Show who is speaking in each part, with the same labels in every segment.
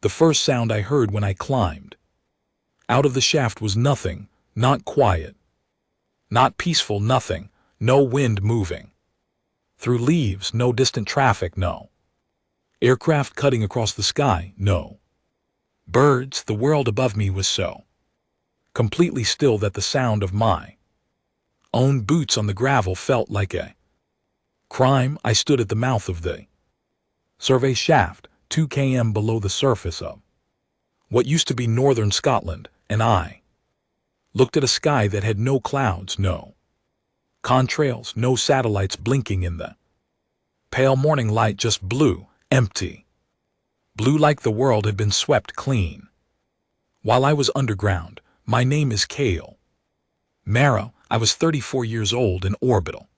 Speaker 1: The first sound I heard when I climbed out of the shaft was nothing, not quiet, not peaceful, nothing, no wind moving through leaves, no distant traffic, no aircraft cutting across the sky, no birds. The world above me was so completely still that the sound of my own boots on the gravel felt like a crime. I stood at the mouth of the survey shaft, 2 km below the surface of what used to be northern Scotland, and I looked at a sky that had no clouds, no contrails, no satellites blinking in the pale morning light, just blue, empty. Blue like the world had been swept clean. While I was underground, my name is Cale Marrow. I was 34 years old, an orbital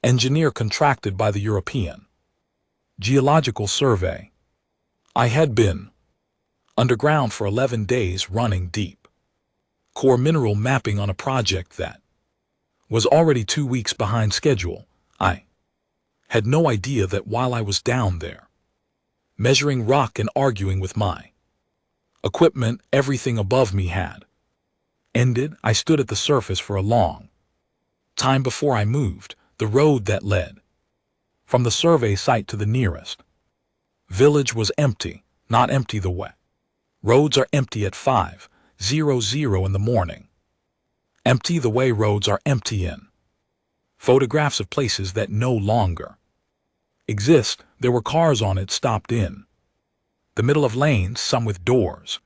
Speaker 1: engineer contracted by the European Geological Survey. I had been underground for 11 days running deep core mineral mapping on a project that was already 2 weeks behind schedule. I had no idea that while I was down there measuring rock and arguing with my equipment, everything above me had ended. I stood at the surface for a long time before I moved. The road that led from the survey site to the nearest village was empty. Not empty the way roads are empty at 5:00 in the morning. Empty the way roads are empty in photographs of places that no longer exist. There were cars on it stopped in the middle of lanes, some with doors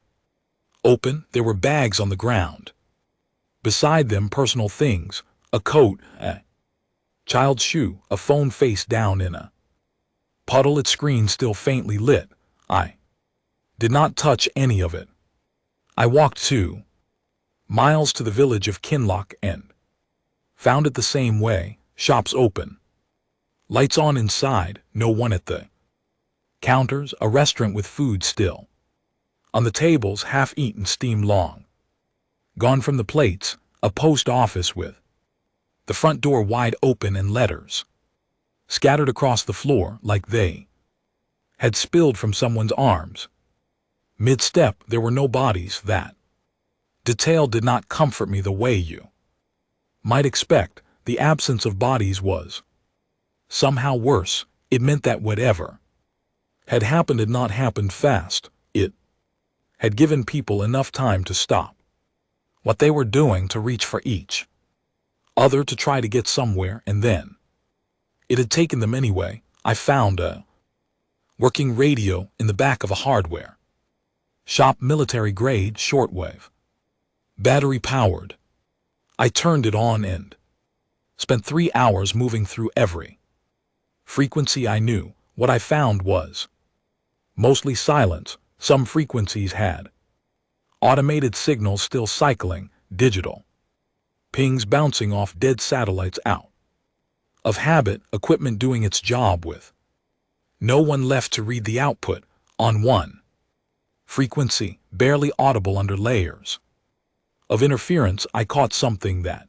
Speaker 1: open. There were bags on the ground. Beside them, personal things, a coat, a child's shoe, a phone face down in a puddle, its screen still faintly lit. I did not touch any of it. I walked 2 miles to the village of Kinloch and found it the same way, shops open, lights on inside, no one at the counters, a restaurant with food still on the tables, half-eaten, steam long gone from the plates, a post office with the front door wide open and letters scattered across the floor like they had spilled from someone's arms. Mid-step, there were no bodies. That detail did not comfort me the way you might expect. The absence of bodies was somehow worse. It meant that whatever had happened had not happened fast. It had given people enough time to stop what they were doing, to reach for each other, to try to get somewhere, and then it had taken them anyway. I found a working radio in the back of a hardware shop, military-grade shortwave, battery-powered. I turned it on and spent 3 hours moving through every frequency I knew. What I found was mostly silence. Some frequencies had automated signals still cycling, digital pings bouncing off dead satellites out of habit, equipment doing its job with no one left to read the output. On one frequency, barely audible under layers of interference, I caught something that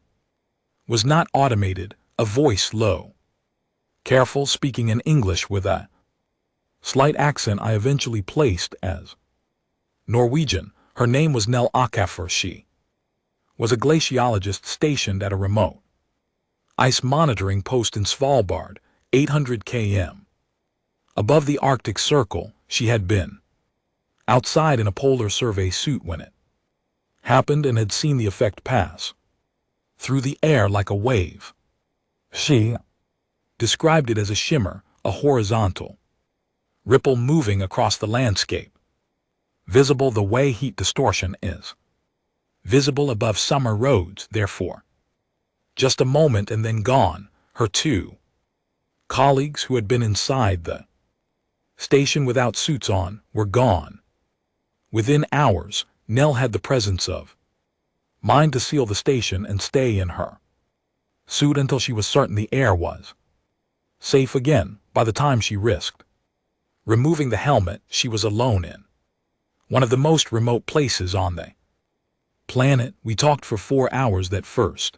Speaker 1: was not automated, a voice, low, careful, speaking in English with a slight accent I eventually placed as Norwegian. Her name was Nell Akaffer. She was a glaciologist stationed at a remote ice monitoring post in Svalbard, 800 km above the Arctic Circle. She had been outside in a polar survey suit when it happened and had seen the effect pass through the air like a wave. She described it as a shimmer, a horizontal ripple moving across the landscape, visible the way heat distortion is visible above summer roads, therefore just a moment and then gone. Her 2 colleagues who had been inside the station without suits on were gone. Within hours, Nell had the presence of mind to seal the station and stay in her suit until she was certain the air was safe again. By the time she risked removing the helmet, she was alone in one of the most remote places on the planet. We talked for 4 hours that first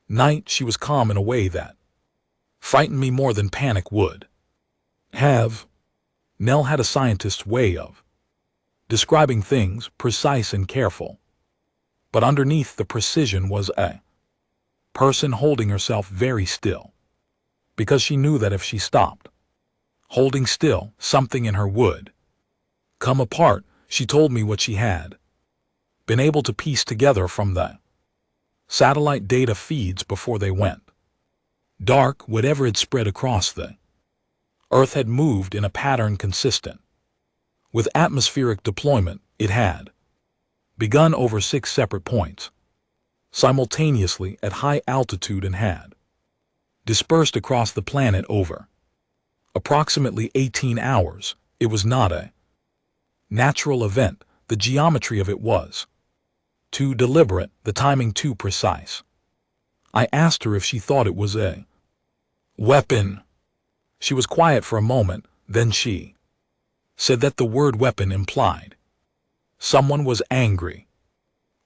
Speaker 1: night. She was calm in a way that frightened me more than panic would have. Nell had a scientist's way of describing things precise and careful. But underneath the precision was a person holding herself very still, because she knew that if she stopped holding still, something in her would come apart. She told me what she had been able to piece together from the satellite data feeds before they went dark. Whatever had spread across the Earth had moved in a pattern consistent with atmospheric deployment. It had begun over 6 separate points simultaneously at high altitude and had dispersed across the planet over approximately 18 hours. It was not a natural event. The geometry of it was too deliberate, the timing too precise. I asked her if she thought it was a weapon. She was quiet for a moment, then she said that the word weapon implied someone was angry.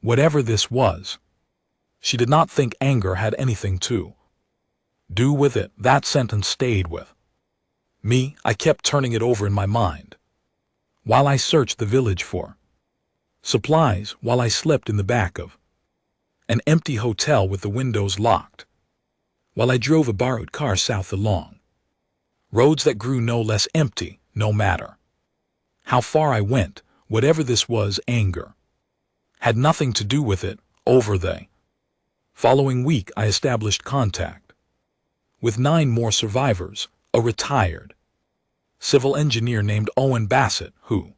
Speaker 1: Whatever this was, she did not think anger had anything to do with it. That sentence stayed with me. I kept turning it over in my mind while I searched the village for supplies, while I slept in the back of an empty hotel with the windows locked, while I drove a borrowed car south along roads that grew no less empty. No matter how far I went, whatever this was, anger had nothing to do with it. Over the following week, I established contact with 9 more survivors, a retired civil engineer named Owen Bassett, who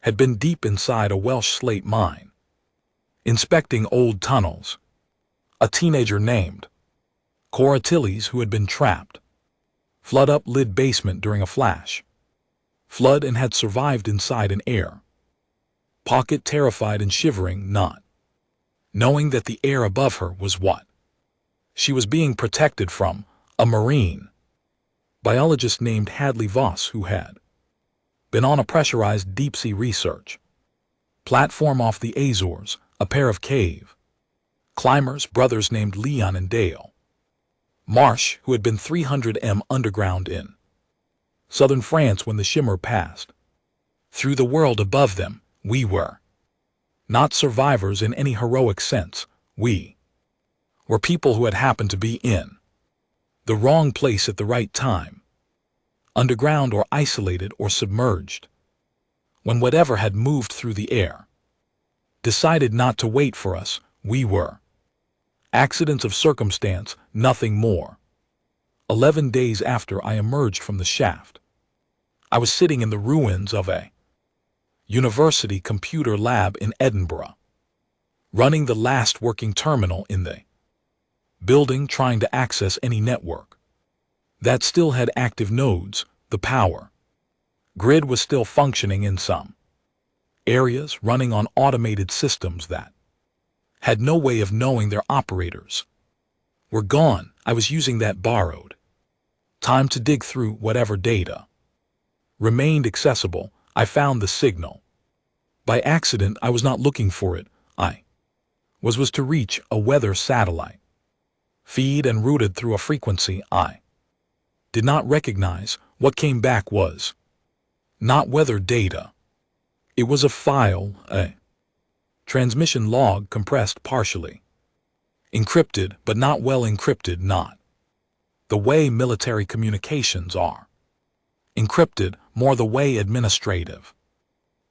Speaker 1: had been deep inside a Welsh slate mine, inspecting old tunnels, a teenager named Cora Tillies, who had been trapped flood-up-lid basement during a flash flood and had survived inside an air pocket, terrified and shivering, not knowing that the air above her was what she was being protected from, a marine biologist named Hadley Voss, who had been on a pressurized deep-sea research platform off the Azores, a pair of cave climbers, brothers named Leon and Dale Marsh, who had been 300 m underground in southern France when the shimmer passed through the world above them. We were not survivors in any heroic sense. We were people who had happened to be in the wrong place at the right time, underground or isolated or submerged, when whatever had moved through the air decided not to wait for us. We were accidents of circumstance, nothing more. 11 days after I emerged from the shaft, I was sitting in the ruins of a university computer lab in Edinburgh, running the last working terminal in the building, trying to access any network that still had active nodes. The power grid was still functioning in some areas, running on automated systems that had no way of knowing their operators were gone. I was using that borrowed time to dig through whatever data remained accessible. I found the signal. By accident, I was not looking for it. I was to reach a weather satellite feed and routed through a frequency I did not recognize. What came back was not weather data. It was a file, a transmission log, compressed, partially encrypted, but not well encrypted, not the way military communications are encrypted, more the way administrative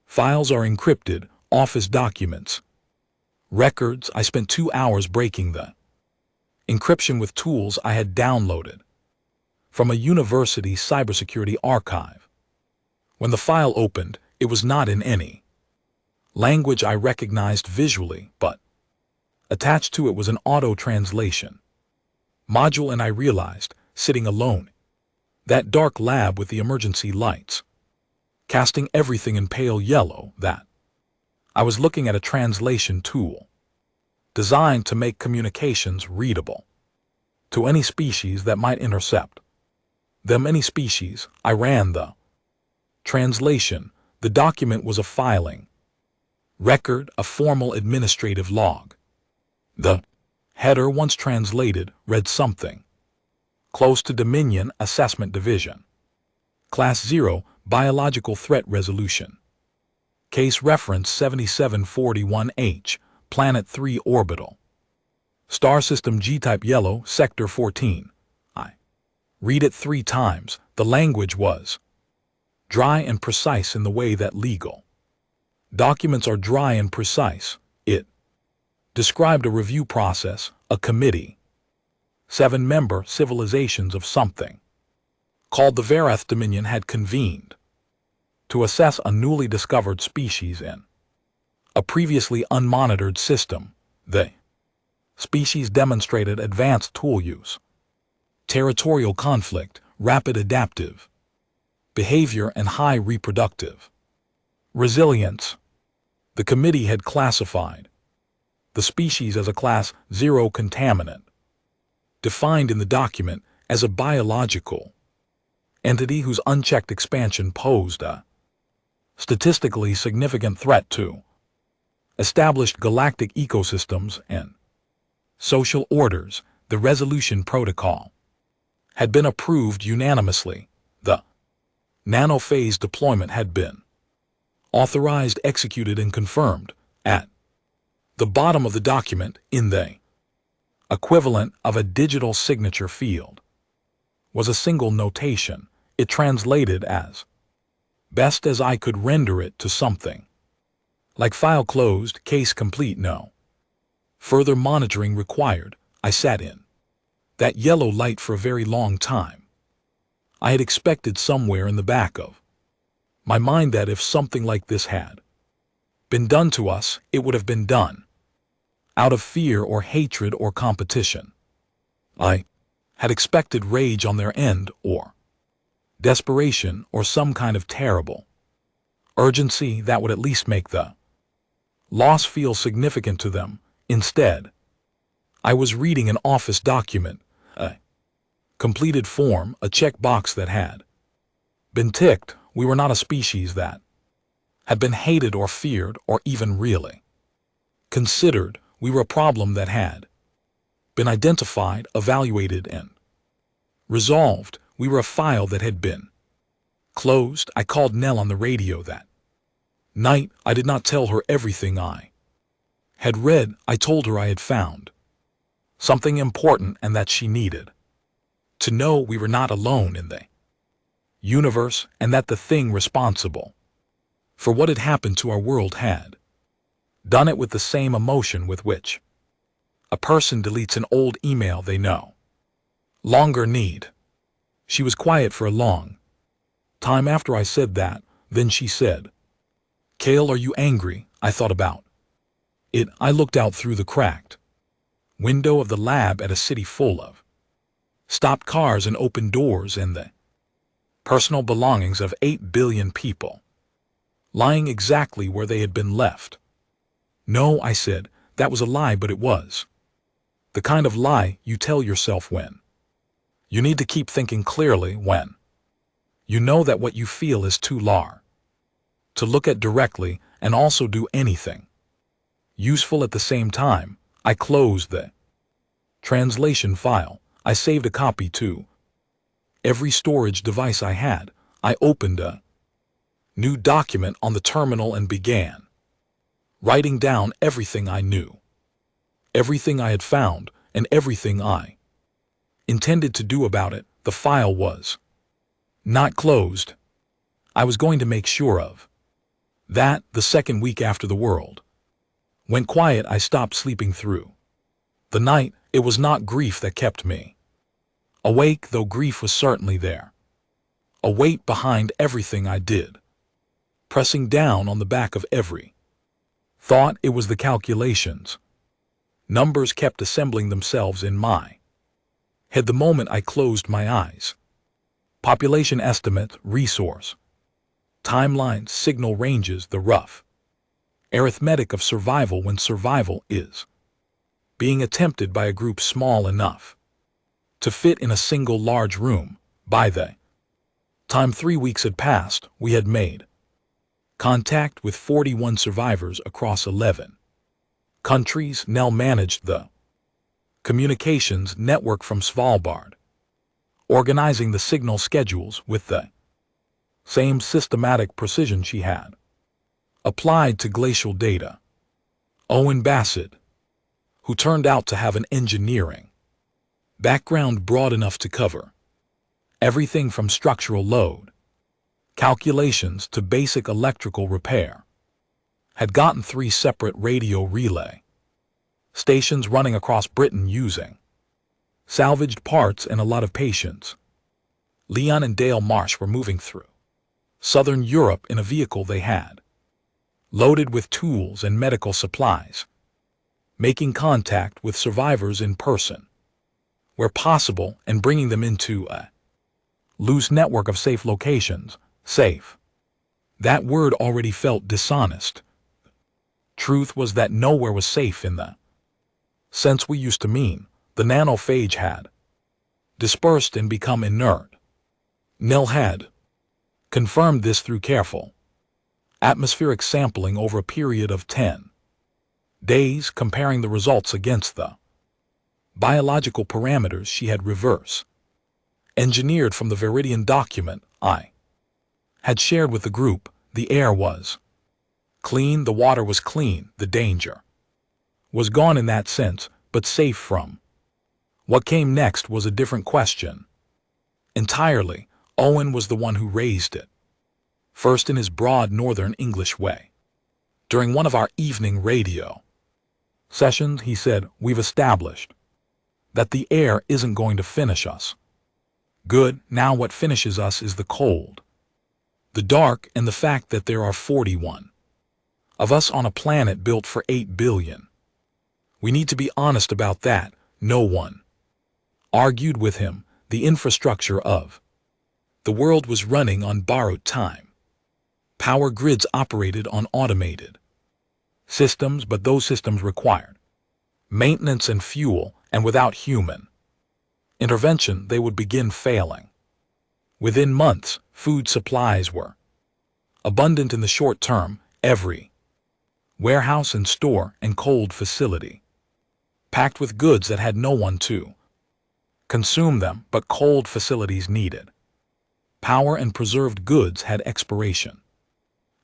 Speaker 1: files are encrypted, office documents, records. I spent 2 hours breaking the encryption with tools I had downloaded from a university cybersecurity archive. When the file opened, it was not in any language I recognized visually, but attached to it was an auto-translation module, and I realized, sitting alone, that dark lab with the emergency lights casting everything in pale yellow, that I was looking at a translation tool designed to make communications readable to any species that might intercept them. Any species. I ran the translation. The document was a filing record, a formal administrative log. The header, once translated, read something close to Dominion Assessment Division, Class 0, Biological Threat Resolution, Case reference 7741H, Planet 3 orbital. Star System G-type yellow, Sector 14. I read it 3 times. The language was dry and precise in the way that legal documents are dry and precise. It described a review process, a committee, 7-member civilizations of something called the Vareth Dominion had convened to assess a newly discovered species in a previously unmonitored system. The species demonstrated advanced tool use, territorial conflict, rapid adaptive behavior, and high reproductive resilience. The committee had classified the species as a Class 0 contaminant, defined in the document as a biological entity whose unchecked expansion posed a statistically significant threat to established galactic ecosystems and social orders. The resolution protocol had been approved unanimously. The nanophase deployment had been authorized, executed, and confirmed. At the bottom of the document, in the equivalent of a digital signature field, was a single notation. It translated as best as I could render it to something like file closed, case complete, no further monitoring required. I sat in that yellow light for a very long time. I had expected somewhere in the back of my mind that if something like this had been done to us, it would have been done out of fear or hatred or competition. I had expected rage on their end, or desperation, or some kind of terrible urgency that would at least make the loss feel significant to them. Instead, I was reading an office document, a completed form, a checkbox that had been ticked. We were not a species that had been hated or feared or even really considered. We were a problem that had been identified, evaluated, and resolved. We were a file that had been closed. I called Nell on the radio that night. I did not tell her everything I had read. I told her I had found something important and that she needed to know we were not alone in the universe, and that the thing responsible for what had happened to our world had done it with the same emotion with which a person deletes an old email they no longer need. She was quiet for a long time after I said that. Then she said, "Kale, are you angry?" I thought about it. I looked out through the cracked window of the lab at a city full of stopped cars and open doors and the personal belongings of 8 billion people lying exactly where they had been left. No, I said, that was a lie, but it was the kind of lie you tell yourself when you need to keep thinking clearly, when you know that what you feel is too large to look at directly and also do anything useful at the same time. I closed the translation file. I saved a copy to every storage device I had. I opened a new document on the terminal and began writing down everything I knew, everything I had found, and everything I intended to do about it. The file was not closed. I was going to make sure of that. The second week after the world went quiet, I stopped sleeping through the night. It was not grief that kept me awake, though grief was certainly there, a weight behind everything I did, pressing down on the back of every thought. It was the calculations. Numbers kept assembling themselves in my head the moment I closed my eyes. Population estimate, resource timelines, signal ranges, the rough arithmetic of survival when survival is being attempted by a group small enough to fit in a single large room. By the time 3 weeks had passed, we had made contact with 41 survivors across 11 countries. Nell managed the communications network from Svalbard, organizing the signal schedules with the same systematic precision she had applied to glacial data. Owen Bassett, who turned out to have an engineering background broad enough to cover everything from structural load calculations to basic electrical repair, had gotten 3 separate radio relay stations running across Britain using salvaged parts and a lot of patience. Leon and Dale Marsh were moving through southern Europe in a vehicle they had loaded with tools and medical supplies, making contact with survivors in person, where possible, and bringing them into a loose network of safe locations. Safe. That word already felt dishonest. Truth was that nowhere was safe in the sense we used to mean. The nanophage had dispersed and become inert. Nell had confirmed this through careful atmospheric sampling over a period of 10 days, comparing the results against the biological parameters she had reverse engineered from the Veridian document I had shared with the group. The air was clean, the water was clean, the danger was gone in that sense, but safe from. What came next was a different question entirely. Owen was the one who raised it, first in his broad northern English way. During one of our evening radio sessions, he said, "We've established that the air isn't going to finish us. Good, now what finishes us is the cold, the dark, and the fact that there are 41 of us on a planet built for 8 billion. We need to be honest about that." No one argued with him. The infrastructure of the world was running on borrowed time. Power grids operated on automated systems, but those systems required maintenance and fuel, and without human intervention they would begin failing. Within months, food supplies were abundant in the short term. Every warehouse and store and cold facility packed with goods that had no one to consume them, but cold facilities needed power, and preserved goods had expiration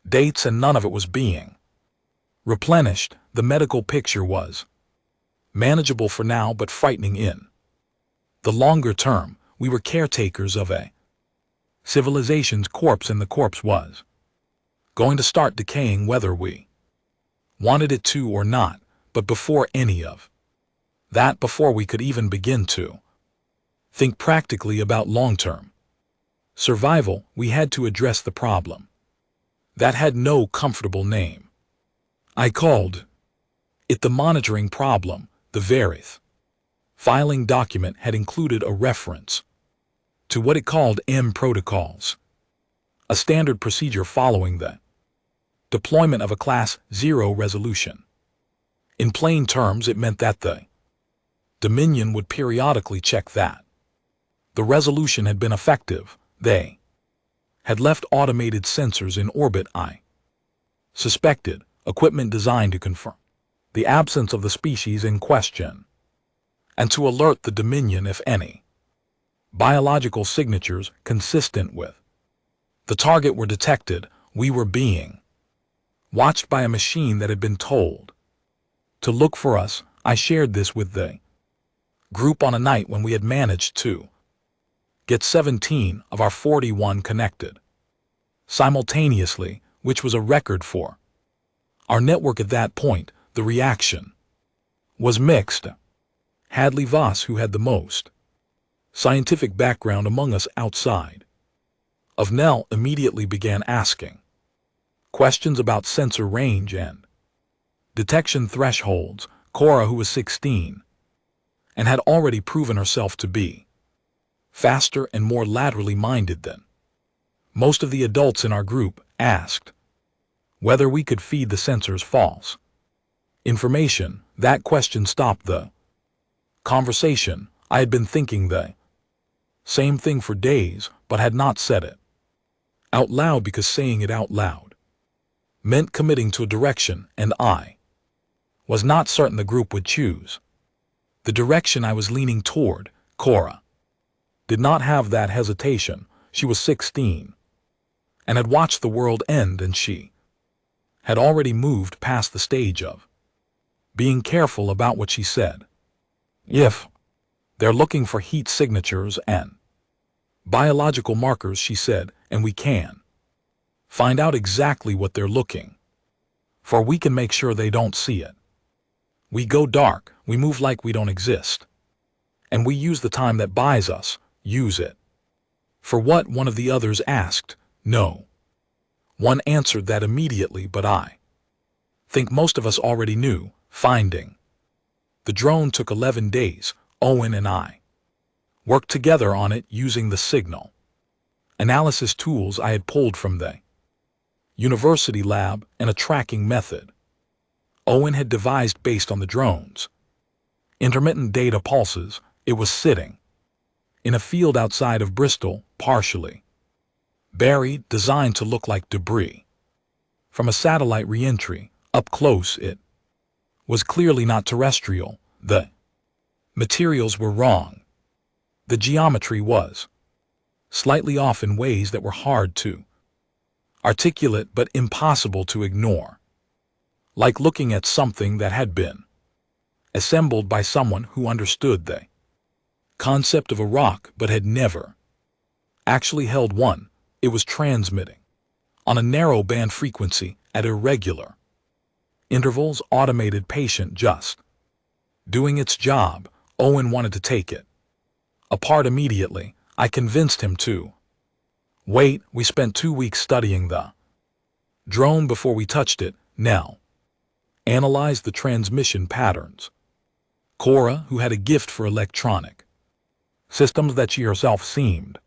Speaker 1: dates, and none of it was being replenished. The medical picture was manageable for now, but frightening in the longer term. We were caretakers of a civilization's corpse, and the corpse was going to start decaying whether we wanted it to or not. But before any of that, before we could even begin to think practically about long-term survival, we had to address the problem that had no comfortable name. I called it the monitoring problem. The Verith filing document had included a reference to what it called M protocols, a standard procedure following the deployment of a Class 0 resolution. In plain terms, it meant that the Dominion would periodically check that the resolution had been effective. They had left automated sensors in orbit. I suspected equipment designed to confirm the absence of the species in question, and to alert the Dominion if any biological signatures consistent with the target were detected. We were being watched by a machine that had been told to look for us. I shared this with the group on a night when we had managed to get 17 of our 41 connected simultaneously, which was a record for our network at that point. The reaction was mixed. Hadley Voss, who had the most scientific background among us outside of Nell, immediately began asking questions about sensor range and detection thresholds. Cora, who was 16 and had already proven herself to be faster and more laterally minded than most of the adults in our group, asked whether we could feed the sensors false information. That question stopped the conversation. I had been thinking the same thing for days, but had not said it out loud, because saying it out loud meant committing to a direction, and I was not certain the group would choose the direction I was leaning toward. Cora did not have that hesitation. She was 16 and had watched the world end, and she had already moved past the stage of being careful about what she said. If they're looking for heat signatures and biological markers, she said, and we can find out exactly what they're looking for, we can make sure they don't see it. We go dark, we move like we don't exist, and we use the time that buys us, use it. For what? One of the others asked. No one answered that immediately, but I think most of us already knew. Finding the drone took 11 days. Owen and I worked together on it using the signal analysis tools I had pulled from the university lab and a tracking method Owen had devised based on the drone's intermittent data pulses. It was sitting in a field outside of Bristol, partially buried, designed to look like debris from a satellite re-entry. Up close, it was clearly not terrestrial. The materials were wrong. The geometry was slightly off in ways that were hard to articulate but impossible to ignore. Like looking at something that had been assembled by someone who understood the concept of a rock but had never actually held one. It was transmitting on a narrow band frequency at irregular intervals, automated, patient, just doing its job. Owen wanted to take it apart immediately. I convinced him to wait. We spent 2 weeks studying the drone before we touched it. Now analyzed the transmission patterns. Cora, who had a gift for electronic systems that she herself seemed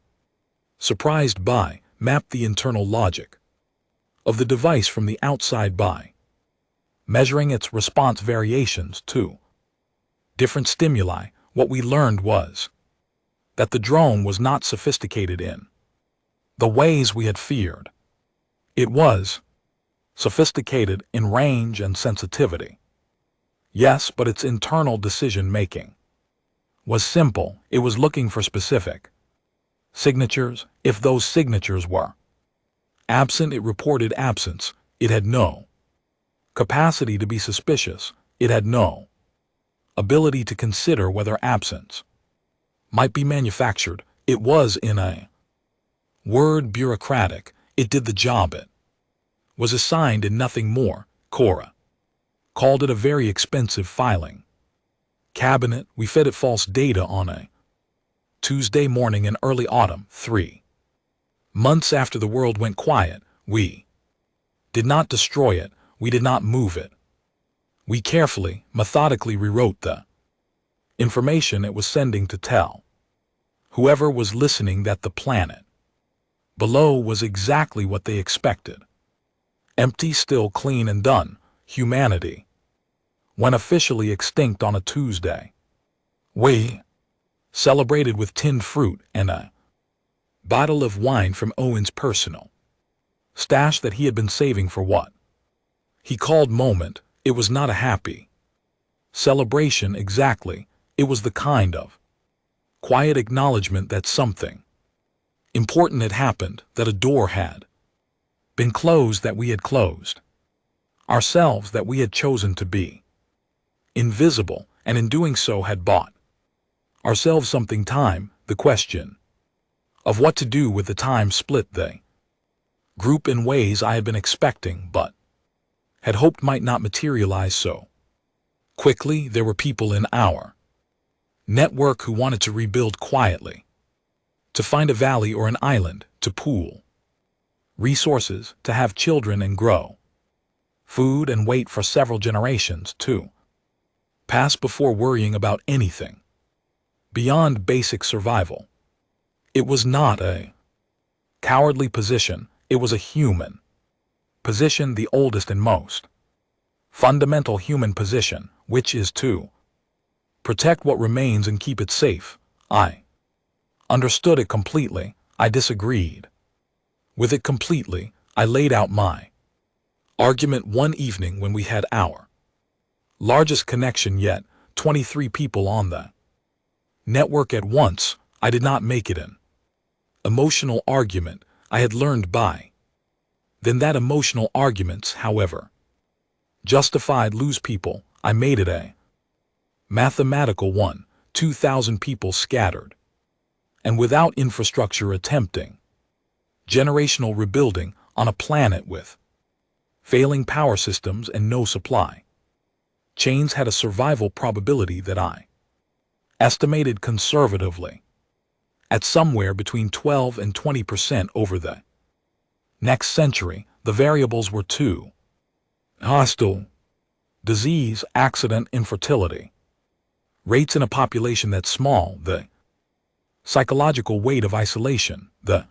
Speaker 1: surprised by, mapped the internal logic of the device from the outside by measuring its response variations to different stimuli. What we learned was that the drone was not sophisticated in the ways we had feared. It was sophisticated in range and sensitivity. Yes, but its internal decision-making was simple. It was looking for specific signatures. If those signatures were absent, it reported absence. It had no capacity to be suspicious. It had no ability to consider whether absence might be manufactured. It was, in a word, bureaucratic. It did the job it was assigned and nothing more. Cora called it a very expensive filing cabinet. We fed it false data on a Tuesday morning in early autumn, 3 months after the world went quiet. We did not destroy it. We did not move it. We carefully, methodically rewrote the information it was sending to tell whoever was listening that the planet below was exactly what they expected. Empty, still, clean, and done. Humanity went officially extinct on a Tuesday. We celebrated with tinned fruit and a bottle of wine from Owen's personal stash that he had been saving for what he called moment. It was not a happy celebration exactly. It was the kind of quiet acknowledgement that something important had happened, that a door had been closed, that we had closed ourselves, that we had chosen to be invisible, and in doing so had bought ourselves something. Time. The question of what to do with the time split the group in ways I had been expecting but had hoped might not materialize so quickly. There were people in our network who wanted to rebuild quietly, to find a valley or an island, to pool resources, to have children and grow food and wait for several generations to pass before worrying about anything beyond basic survival. It was not a cowardly position. It was a human position, the oldest and most fundamental human position, which is to protect what remains and keep it safe. I understood it completely. I disagreed with it completely. I laid out my argument one evening when we had our largest connection yet, 23 people on the network at once. I did not make it an emotional argument. I had learned by then that emotional arguments, however Justified lose people, I made it a mathematical one, 2,000 people scattered. And without infrastructure attempting generational rebuilding on a planet with failing power systems and no supply chains had a survival probability that I estimated conservatively at somewhere between 12 and 20% over the next century. The variables were too hostile: disease, accident, infertility, rates in a population that's small, the psychological weight of isolation, the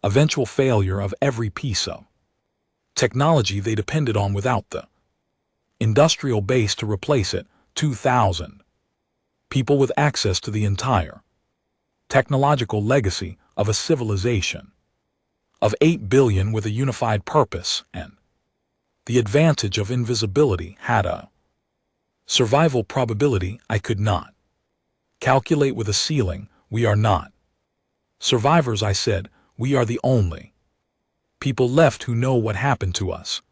Speaker 1: eventual failure of every piece of technology they depended on without the industrial base to replace it. 2,000 people with access to the entire technological legacy of a civilization of 8 billion with a unified purpose and the advantage of invisibility had a survival probability I could not calculate with a ceiling. We are not survivors, I said. We are the only people left who know what happened to us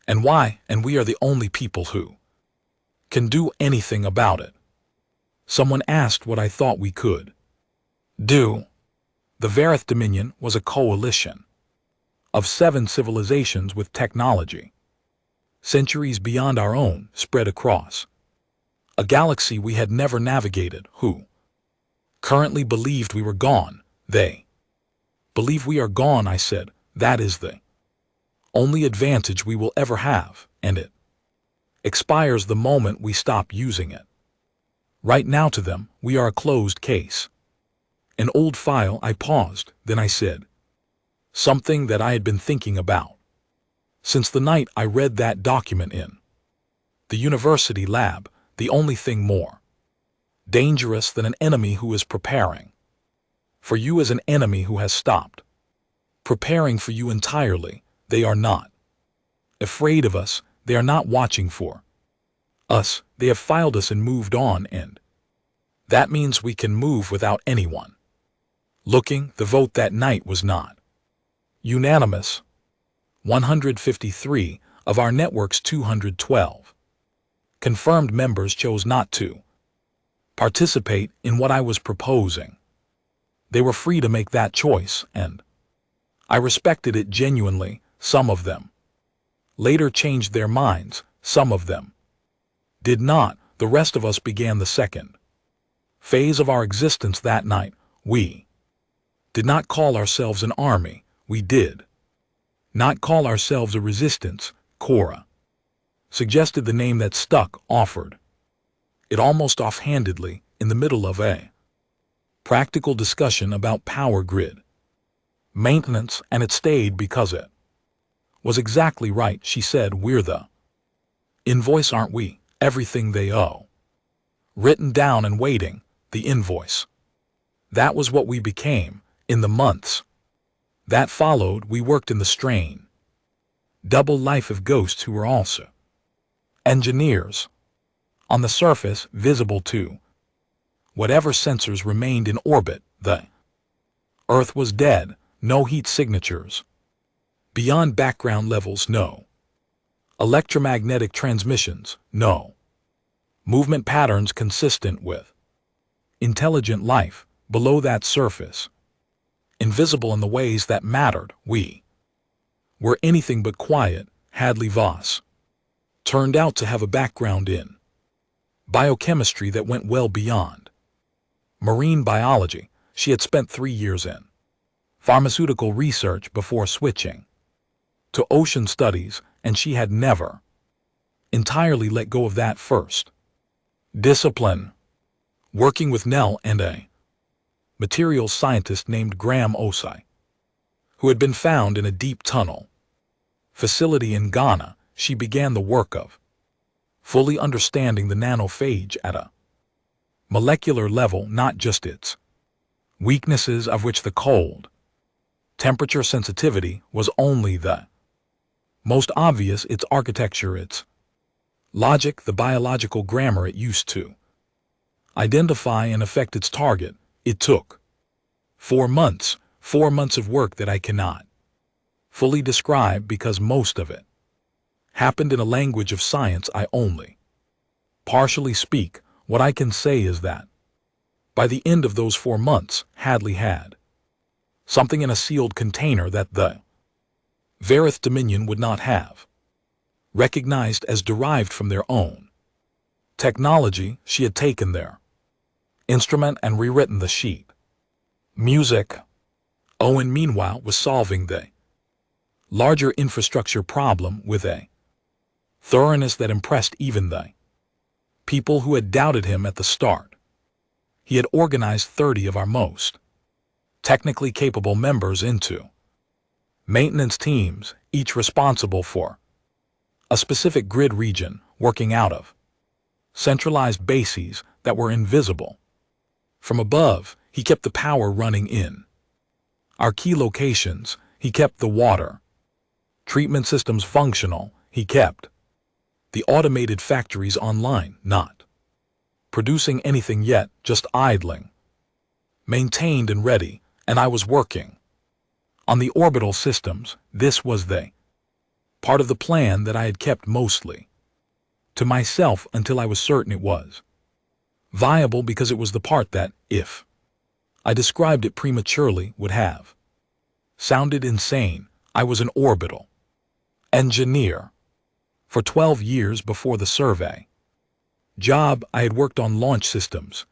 Speaker 1: and why, and we are the only people who can do anything about it. Someone asked what I thought we could do. The Varith Dominion was a coalition of 7 civilizations with technology centuries beyond our own, spread across a galaxy we had never navigated, who currently believed we were gone. They believe we are gone, I said. That is the only advantage we will ever have, and it expires the moment we stop using it. Right now to them, we are a closed case. An old file. I paused, then I said something that I had been thinking about since the night I read that document in the university lab. The only thing more dangerous than an enemy who is preparing for you is an enemy who has stopped preparing for you entirely. They are not afraid of us. They are not watching for us. They have filed us and moved on, and that means we can move without anyone looking. The vote that night was not unanimous. 153 of our network's 212 confirmed members chose not to participate in what I was proposing. They were free to make that choice, and I respected it genuinely. Some of them later changed their minds. Some of them did not. The rest of us began the second phase of our existence that night. We did not call ourselves an army. We did not call ourselves a resistance. Cora suggested the name that stuck, offered it almost offhandedly in the middle of a practical discussion about power grid maintenance, and it stayed because it was exactly right. She said, we're the invoice, aren't we? Everything they owe. Written down and waiting, the invoice. That was what we became. In the months that followed, we worked in the strain double life of ghosts who were also engineers. On the surface, visible to whatever sensors remained in orbit, the Earth was dead. No heat signatures beyond background levels, no electromagnetic transmissions, no movement patterns consistent with intelligent life below that surface. Invisible in the ways that mattered, we were anything but quiet. Hadley Voss turned out to have a background in biochemistry that went well beyond marine biology. She had spent 3 years in pharmaceutical research before switching to ocean studies, and she had never entirely let go of that first discipline. Working with Nell and a materials scientist named Graham Osai, who had been found in a deep tunnel facility in Ghana, she began the work of fully understanding the nanophage at a molecular level, not just its weaknesses, of which the cold temperature sensitivity was only the most obvious, its architecture, its logic, the biological grammar it used to identify and affect its target. It took 4 months of work that I cannot fully describe because most of it happened in a language of science I only partially speak. What I can say is that by the end of those 4 months, Hadley had something in a sealed container that the Varith Dominion would not have recognized as derived from their own technology. She had taken their instrument and rewritten the sheet music. Owen, meanwhile, was solving the larger infrastructure problem with a thoroughness that impressed even the people who had doubted him at the start. He had organized 30 of our most technically capable members into maintenance teams, each responsible for a specific grid region, working out of centralized bases that were invisible from above. He kept the power running in our key locations. He kept the water treatment systems functional. He kept the automated factories online, not producing anything yet, just idling, maintained and ready. And I was working on the orbital systems. This was the part of the plan that I had kept mostly to myself until I was certain it was viable, because it was the part that, if I described it prematurely, would have sounded insane. I was an orbital engineer for 12 years before the survey job. I had worked on launch systems,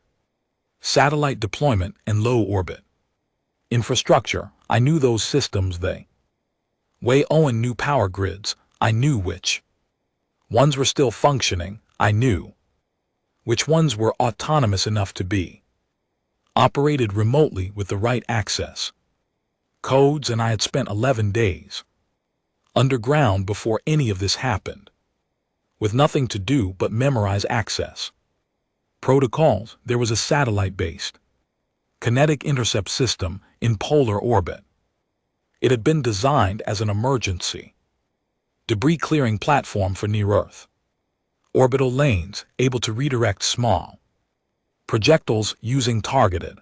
Speaker 1: satellite deployment, and low orbit infrastructure. I knew those systems the way Owen knew power grids. I knew which ones were still functioning. I knew which ones were autonomous enough to be operated remotely with the right access codes. And I had spent 11 days underground before any of this happened, with nothing to do but memorize access protocols. There was a satellite-based kinetic intercept system in polar orbit. It had been designed as an emergency debris clearing platform for near-Earth orbital lanes, able to redirect small projectiles using targeted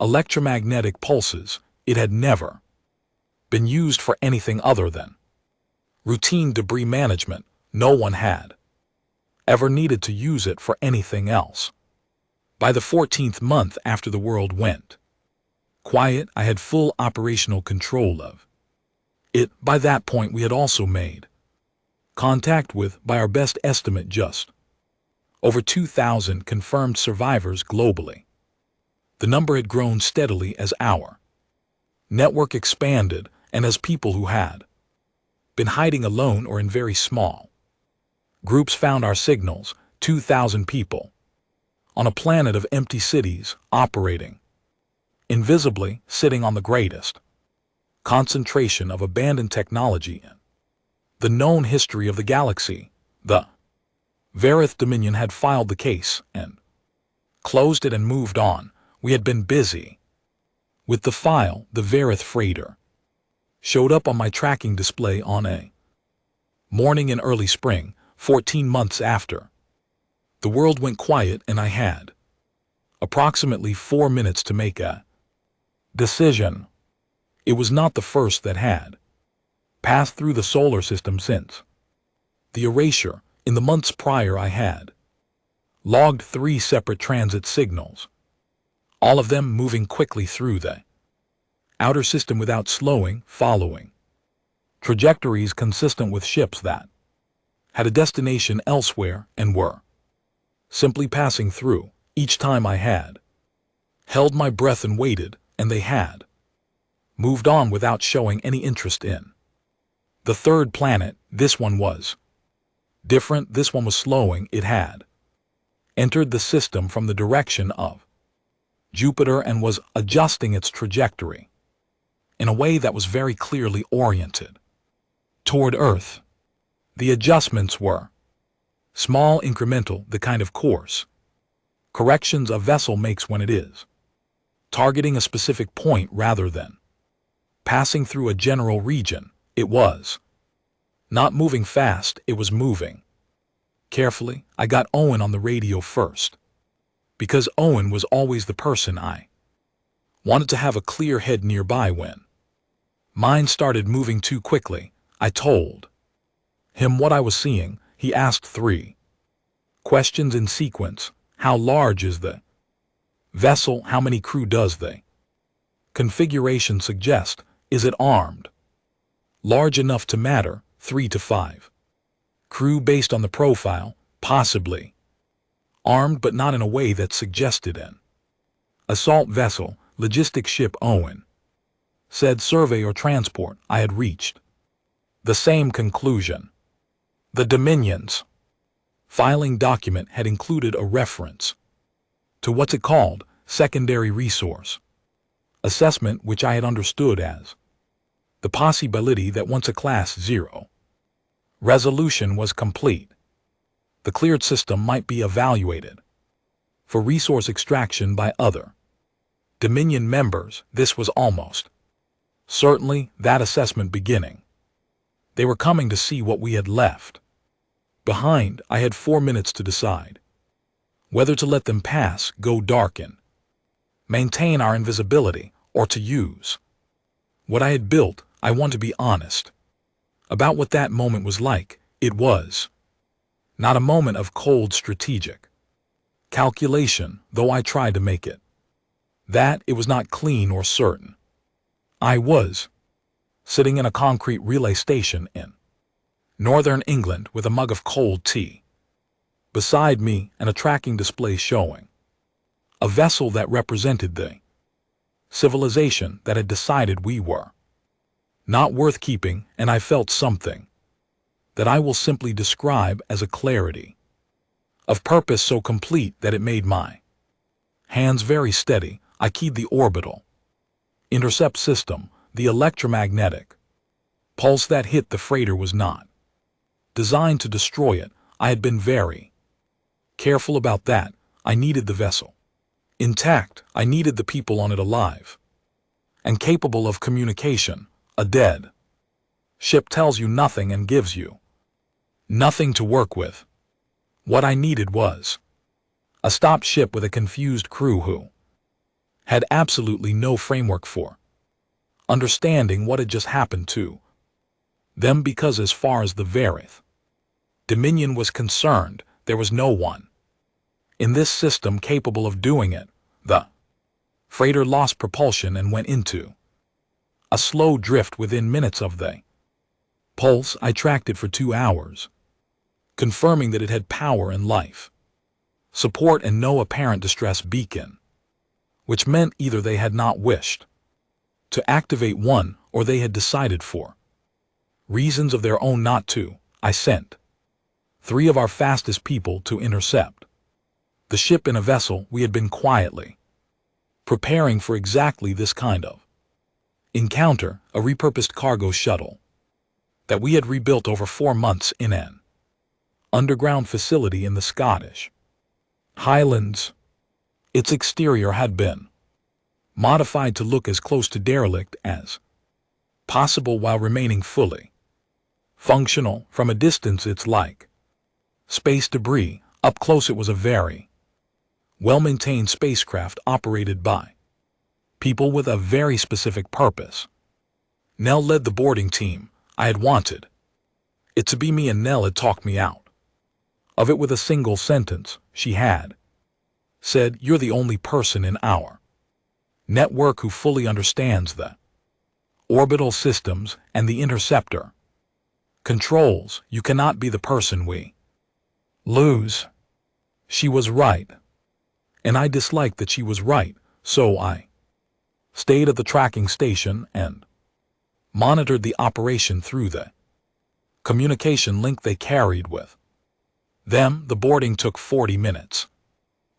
Speaker 1: electromagnetic pulses. It had never been used for anything other than routine debris management. No one had ever needed to use it for anything else. By the 14th month after the world went quiet, I had full operational control of it. By that point, we had also made contact with, by our best estimate, just over 2,000 confirmed survivors globally. The number had grown steadily as our network expanded, and as people who had been hiding alone or in very small groups found our signals. 2,000 people on a planet of empty cities, operating invisibly, sitting on the greatest concentration of abandoned technology in the known history of the galaxy. The Varith Dominion had filed the case and closed it and moved on. We had been busy with the file. The Varith freighter showed up on my tracking display on a morning in early spring, 14 months after the world went quiet, and I had approximately 4 minutes to make a decision. It was not the first that had passed through the solar system since the erasure. In the months prior, I had logged 3 separate transit signals, all of them moving quickly through the outer system without slowing, following trajectories consistent with ships that had a destination elsewhere and were simply passing through. Each time I had held my breath and waited, and they had moved on without showing any interest in the third planet. This one was different. This one was slowing. It had entered the system from the direction of Jupiter and was adjusting its trajectory in a way that was very clearly oriented toward Earth. The adjustments were small, incremental, the kind of course corrections a vessel makes when it is targeting a specific point rather than passing through a general region. It was not moving fast, it was moving carefully. I got Owen on the radio first, because Owen was always the person I wanted to have a clear head nearby when mine started moving too quickly. I told him what I was seeing, he asked 3 questions in sequence. How large is the vessel? How many crew does the configuration suggest? Is it armed? Large enough to matter? 3 to 5 crew based on the profile? Possibly. Armed but not in a way that suggested an assault vessel, logistic ship. Owen said survey or transport. I had reached the same conclusion. The Dominion's filing document had included a reference to what's it called, secondary resource assessment, which I had understood as the possibility that once a Class 0 resolution was complete, the cleared system might be evaluated for resource extraction by other Dominion members. This was almost certainly that assessment beginning. They were coming to see what we had left behind. I had 4 minutes to decide whether to let them pass, go darken, maintain our invisibility, or to use what I had built. I want to be honest about what that moment was like. It was not a moment of cold strategic calculation, though I tried to make it that. It was not clean or certain. I was sitting in a concrete relay station in northern England with a mug of cold tea beside me and a tracking display showing a vessel that represented the civilization that had decided we were not worth keeping, and I felt something that I will simply describe as a clarity of purpose so complete that it made my hands very steady. I keyed the orbital intercept system. The electromagnetic pulse that hit the freighter was not designed to destroy it. I had been very careful about that. I needed the vessel intact. I needed the people on it alive and capable of communication. A dead ship tells you nothing and gives you nothing to work with. What I needed was a stopped ship with a confused crew who had absolutely no framework for understanding what had just happened to them, because as far as the Verith Dominion was concerned, there was no one in this system capable of doing it. The freighter lost propulsion and went into a slow drift within minutes of the pulse. I tracked it for 2 hours, confirming that it had power and life support and no apparent distress beacon, which meant either they had not wished to activate one or they had decided for reasons of their own not to. I sent 3 of our fastest people to intercept the ship in a vessel. We had been quietly preparing for exactly this kind of encounter, a repurposed cargo shuttle that we had rebuilt over 4 months in an underground facility in the Scottish Highlands. Its exterior had been modified to look as close to derelict as possible while remaining fully functional. From a distance it's like space debris. Up close it was a very well-maintained spacecraft operated by people with a very specific purpose. Nell led the boarding team. I had wanted it to be me, and Nell had talked me out of it with a single sentence. She had said, "You're the only person in our network who fully understands the orbital systems and the interceptor controls. You cannot be the person we lose." She was right, and I disliked that she was right, so I stayed at the tracking station and monitored the operation through the communication link they carried with them. The boarding took 40 minutes.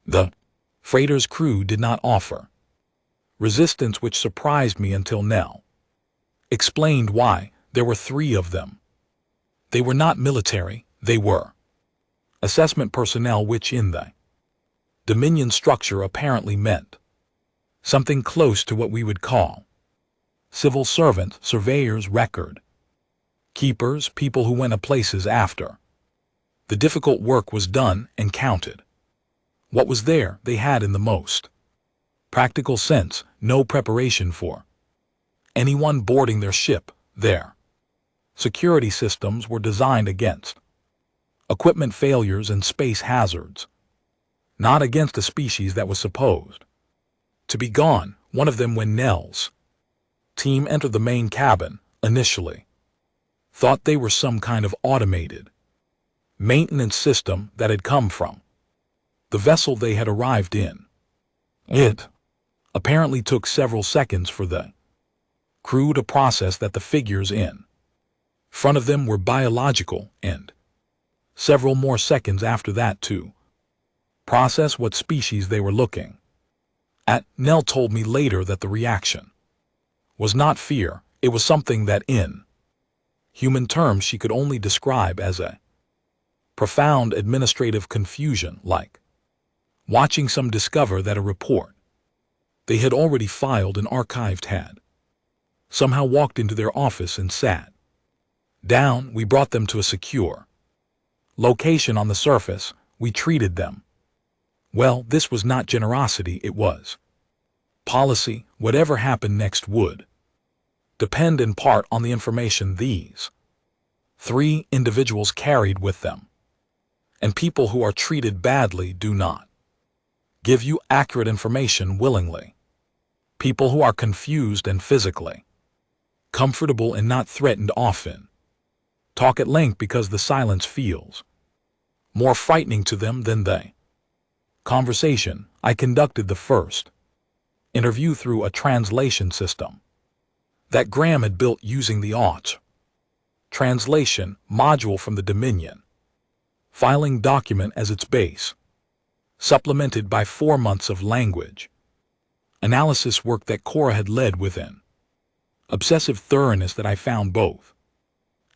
Speaker 1: The freighter's crew did not offer resistance, which surprised me until Nell explained why. There were 3 of them. They were not military, they were assessment personnel, which in the Dominion structure apparently meant something close to what we would call civil servants, surveyors, record keepers, people who went to places after the difficult work was done and counted what was there. They had, in the most practical sense, no preparation for anyone boarding their ship. Their Security systems were designed against equipment failures and space hazards, not against a species that was supposed to be gone. One of them, when Nell's team entered the main cabin, initially thought they were some kind of automated maintenance system that had come from the vessel they had arrived in. It apparently took several seconds for the crew to process that the figures in front of them were biological, and several more seconds after that to process what species they were looking at. Nell told me later that the reaction was not fear, it was something that in human terms she could only describe as a profound administrative confusion, like watching some discover that a report they had already filed and archived had somehow walked into their office and sat down. We brought them to a secure location on the surface. We treated them well. This was not generosity, it was policy. Whatever happened next would depend in part on the information these three individuals carried with them. And people who are treated badly do not give you accurate information willingly. People who are confused and physically comfortable and not threatened often talk at length because the silence feels more frightening to them than the conversation. I conducted the first interview through a translation system that Graham had built using the AudioBook translation module from the Dominion filing document as its base, supplemented by 4 months of language analysis work that Cora had led within obsessive thoroughness that I found both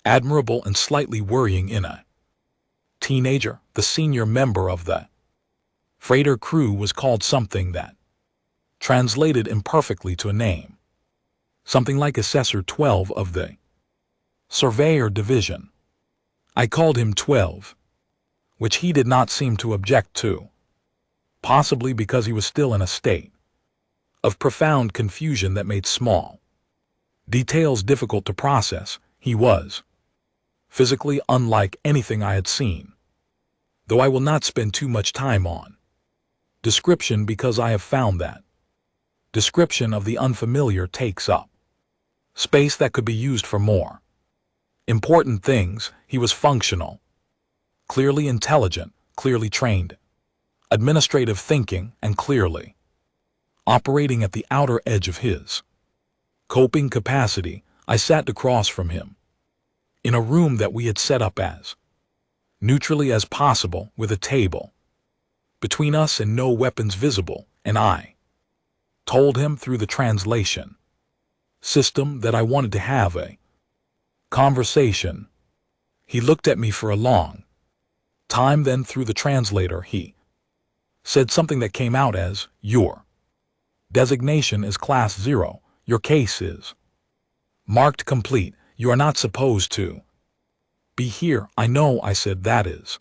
Speaker 1: admirable and slightly worrying in a teenager. The senior member of the freighter crew was called something that translated imperfectly to a name, something like Assessor 12 of the Surveyor Division. I called him 12, which he did not seem to object to, possibly because he was still in a state of profound confusion that made small details difficult to process. He was physically unlike anything I had seen, though I will not spend too much time on description because I have found that description of the unfamiliar takes up space that could be used for more important things. He was functional, clearly intelligent, clearly trained, administrative thinking, and clearly operating at the outer edge of his coping capacity. I sat across from him in a room that we had set up as neutrally as possible, with a table between us and no weapons visible, and I told him through the translation system that I wanted to have a conversation. He looked at me for a long time, then through the translator he said something that came out as, "Your designation is Class 0. Your case is marked complete. You are not supposed to be here." "I know," I said. "That is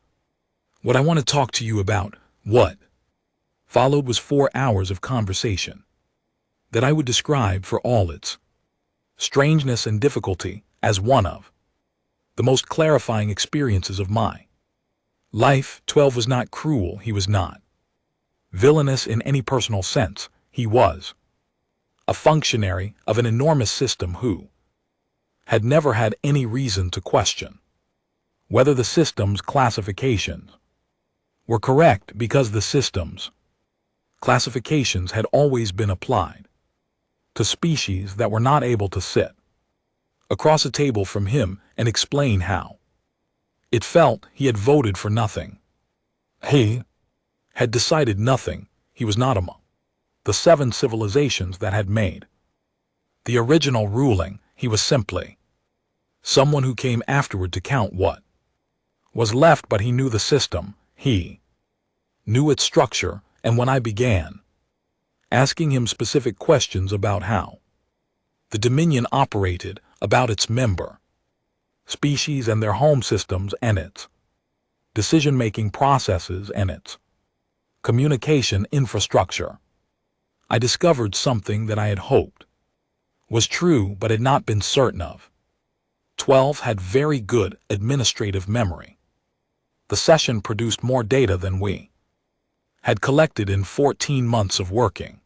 Speaker 1: what I want to talk to you about." What followed was 4 hours of conversation that I would describe for all its strangeness and difficulty as one of the most clarifying experiences of my life. 12 was not cruel. He was not villainous in any personal sense. He was a functionary of an enormous system who had never had any reason to question whether the system's classifications were correct, because the system's classifications had always been applied to species that were not able to sit across a table from him and explain how it felt. He had voted for nothing. He had decided nothing. He was not among the 7 civilizations that had made the original ruling. He was simply someone who came afterward to count what was left, but he knew the system. He knew its structure, and when I began asking him specific questions about how the Dominion operated, about its member species and their home systems and its decision-making processes and its communication infrastructure, I discovered something that I had hoped was true but had not been certain of. 12 had very good administrative memory. The session produced more data than we had collected in 14 months of working.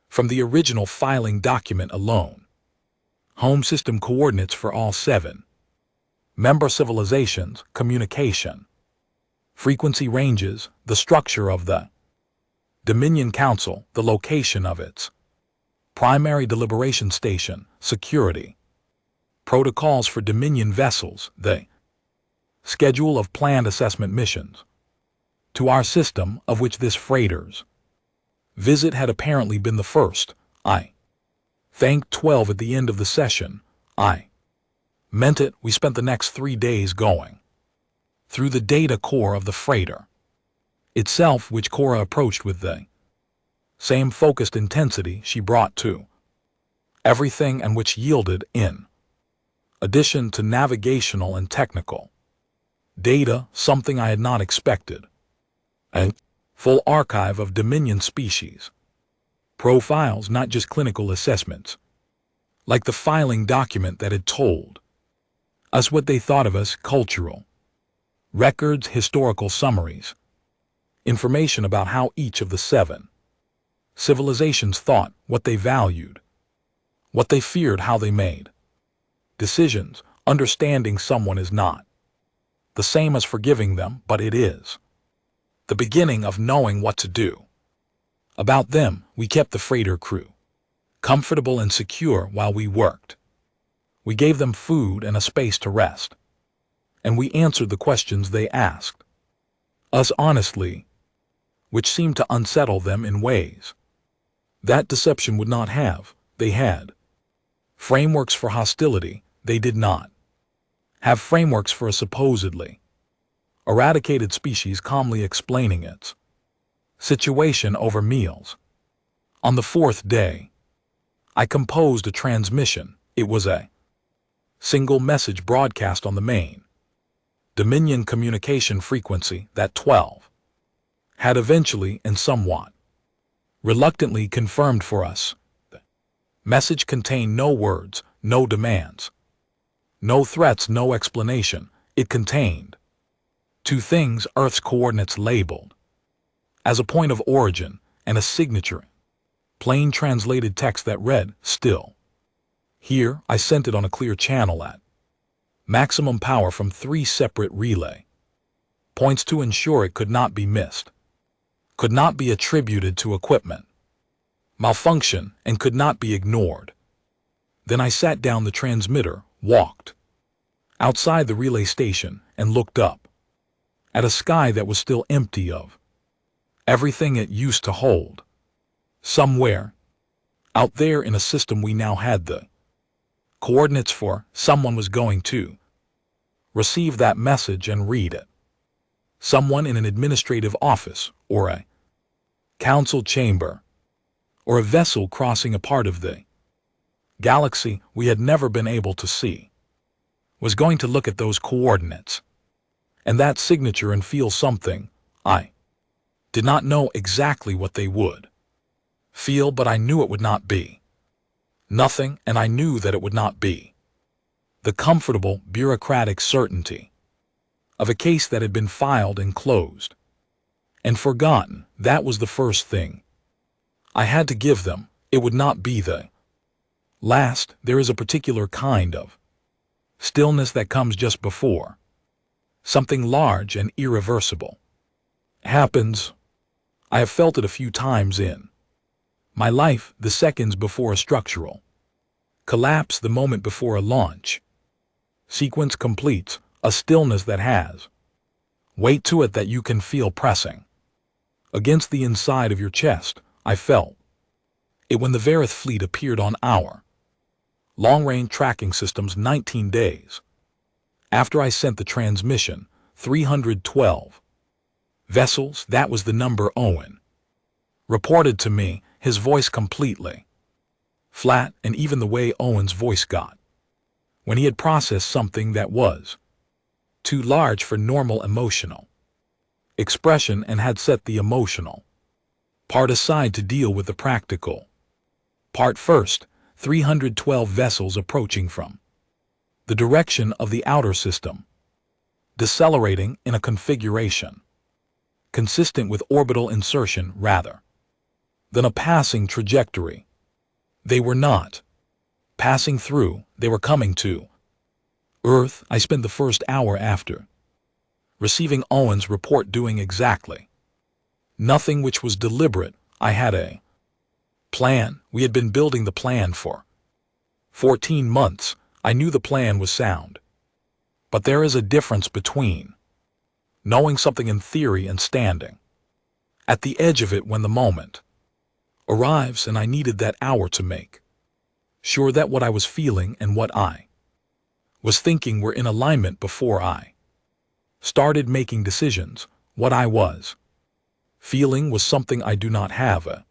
Speaker 1: From the original filing document alone, home system coordinates for all 7, member civilizations, communication, frequency ranges, the structure of the Dominion Council, the location of its primary deliberation station, security, protocols for Dominion vessels, the schedule of planned assessment missions to our system, of which this freighter's visit had apparently been the first. I thanked 12 at the end of the session. I meant it. We spent the next 3 days going through the data core of the freighter itself, which Cora approached with the same focused intensity she brought to everything, and which yielded, in addition to navigational and technical data, something I had not expected: a full archive of Dominion species profiles, not just clinical assessments, like the filing document that had told us what they thought of us, cultural records, historical summaries, information about how each of the 7 civilizations thought, what they valued, what they feared, how they made decisions. Understanding someone is not the same as forgiving them, but it is the beginning of knowing what to do about them. We kept the freighter crew comfortable and secure while we worked. We gave them food and a space to rest, and we answered the questions they asked us honestly, which seemed to unsettle them in ways that deception would not have. They had frameworks for hostility. They did not have frameworks for a supposedly eradicated species calmly explaining its situation over meals. On the 4th day, I composed a transmission. It was a single message broadcast on the main Dominion communication frequency that 12 had eventually and somewhat reluctantly confirmed for us. The message contained no words, no demands, no threats, no explanation. It contained 2 things: Earth's coordinates labeled as a point of origin, and a signature, plain translated text that read, "Still here." I sent it on a clear channel at maximum power from 3 separate relay points to ensure it could not be missed, could not be attributed to equipment malfunction, and could not be ignored. Then I sat down the transmitter, walked outside the relay station, and looked up at a sky that was still empty of everything it used to hold. Somewhere out there in a system we now had the coordinates for, someone was going to receive that message and read it. Someone in an administrative office, or a council chamber, or a vessel crossing a part of the galaxy we had never been able to see, was going to look at those coordinates and that signature and feel something. I did not know exactly what they would feel, but I knew it would not be nothing, and I knew that it would not be the comfortable, bureaucratic certainty of a case that had been filed and closed and forgotten. That was the first thing I had to give them. It would not be the last. There is a particular kind of stillness that comes just before something large and irreversible happens. I have felt it a few times in my life: the seconds before a structural collapse, the moment before a launch sequence completes, a stillness that has weight to it that you can feel pressing against the inside of your chest. I felt it when the Verith fleet appeared on our long-range tracking systems 19 days after I sent the transmission. 312 vessels, that was the number Owen reported to me, his voice completely flat, and even the way Owen's voice got when he had processed something that was too large for normal emotional expression and had set the emotional part aside to deal with the practical part first. 312 vessels approaching from the direction of the outer system, decelerating in a configuration consistent with orbital insertion rather than a passing trajectory. They were not passing through, they were coming to Earth. I spent the first hour after receiving Owen's report doing exactly nothing which was deliberate. I had a plan. We had been building the plan for 14 months. I knew the plan was sound. But there is a difference between knowing something in theory and standing at the edge of it when the moment arrives, and I needed that hour to make sure that what I was feeling and what I was thinking were in alignment before I started making decisions. What I was feeling was something I do not have a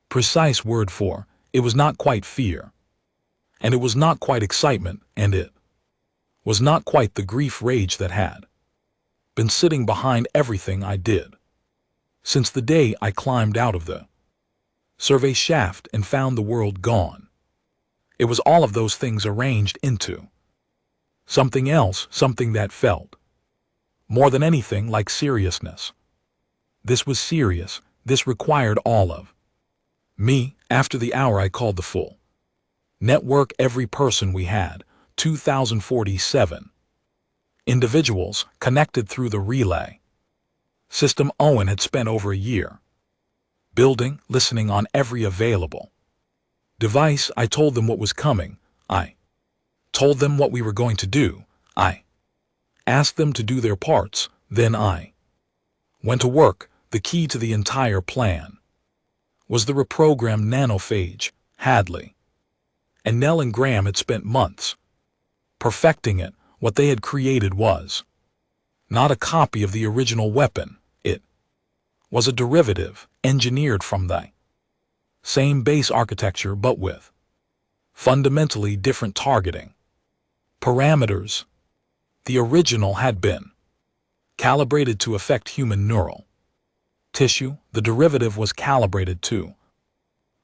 Speaker 1: precise word for. It was not quite fear, and it was not quite excitement, and it was not quite the grief rage that had been sitting behind everything I did since the day I climbed out of the survey shaft and found the world gone. It was all of those things arranged into something else, something that felt more than anything like seriousness. This was serious. This required all of me. After the hour, I called the full network, every person we had, 2,047 individuals connected through the relay system Owen had spent over a year building, listening on every available device. I told them what was coming. I told them what we were going to do. I asked them to do their parts. Then I went to work. The key to the entire plan was the reprogrammed nanophage. Hadley and Nell and Graham had spent months perfecting it. What they had created was not a copy of the original weapon. It was a derivative, engineered from the same base architecture but with fundamentally different targeting parameters. The original had been calibrated to affect human neural tissue. The derivative was calibrated to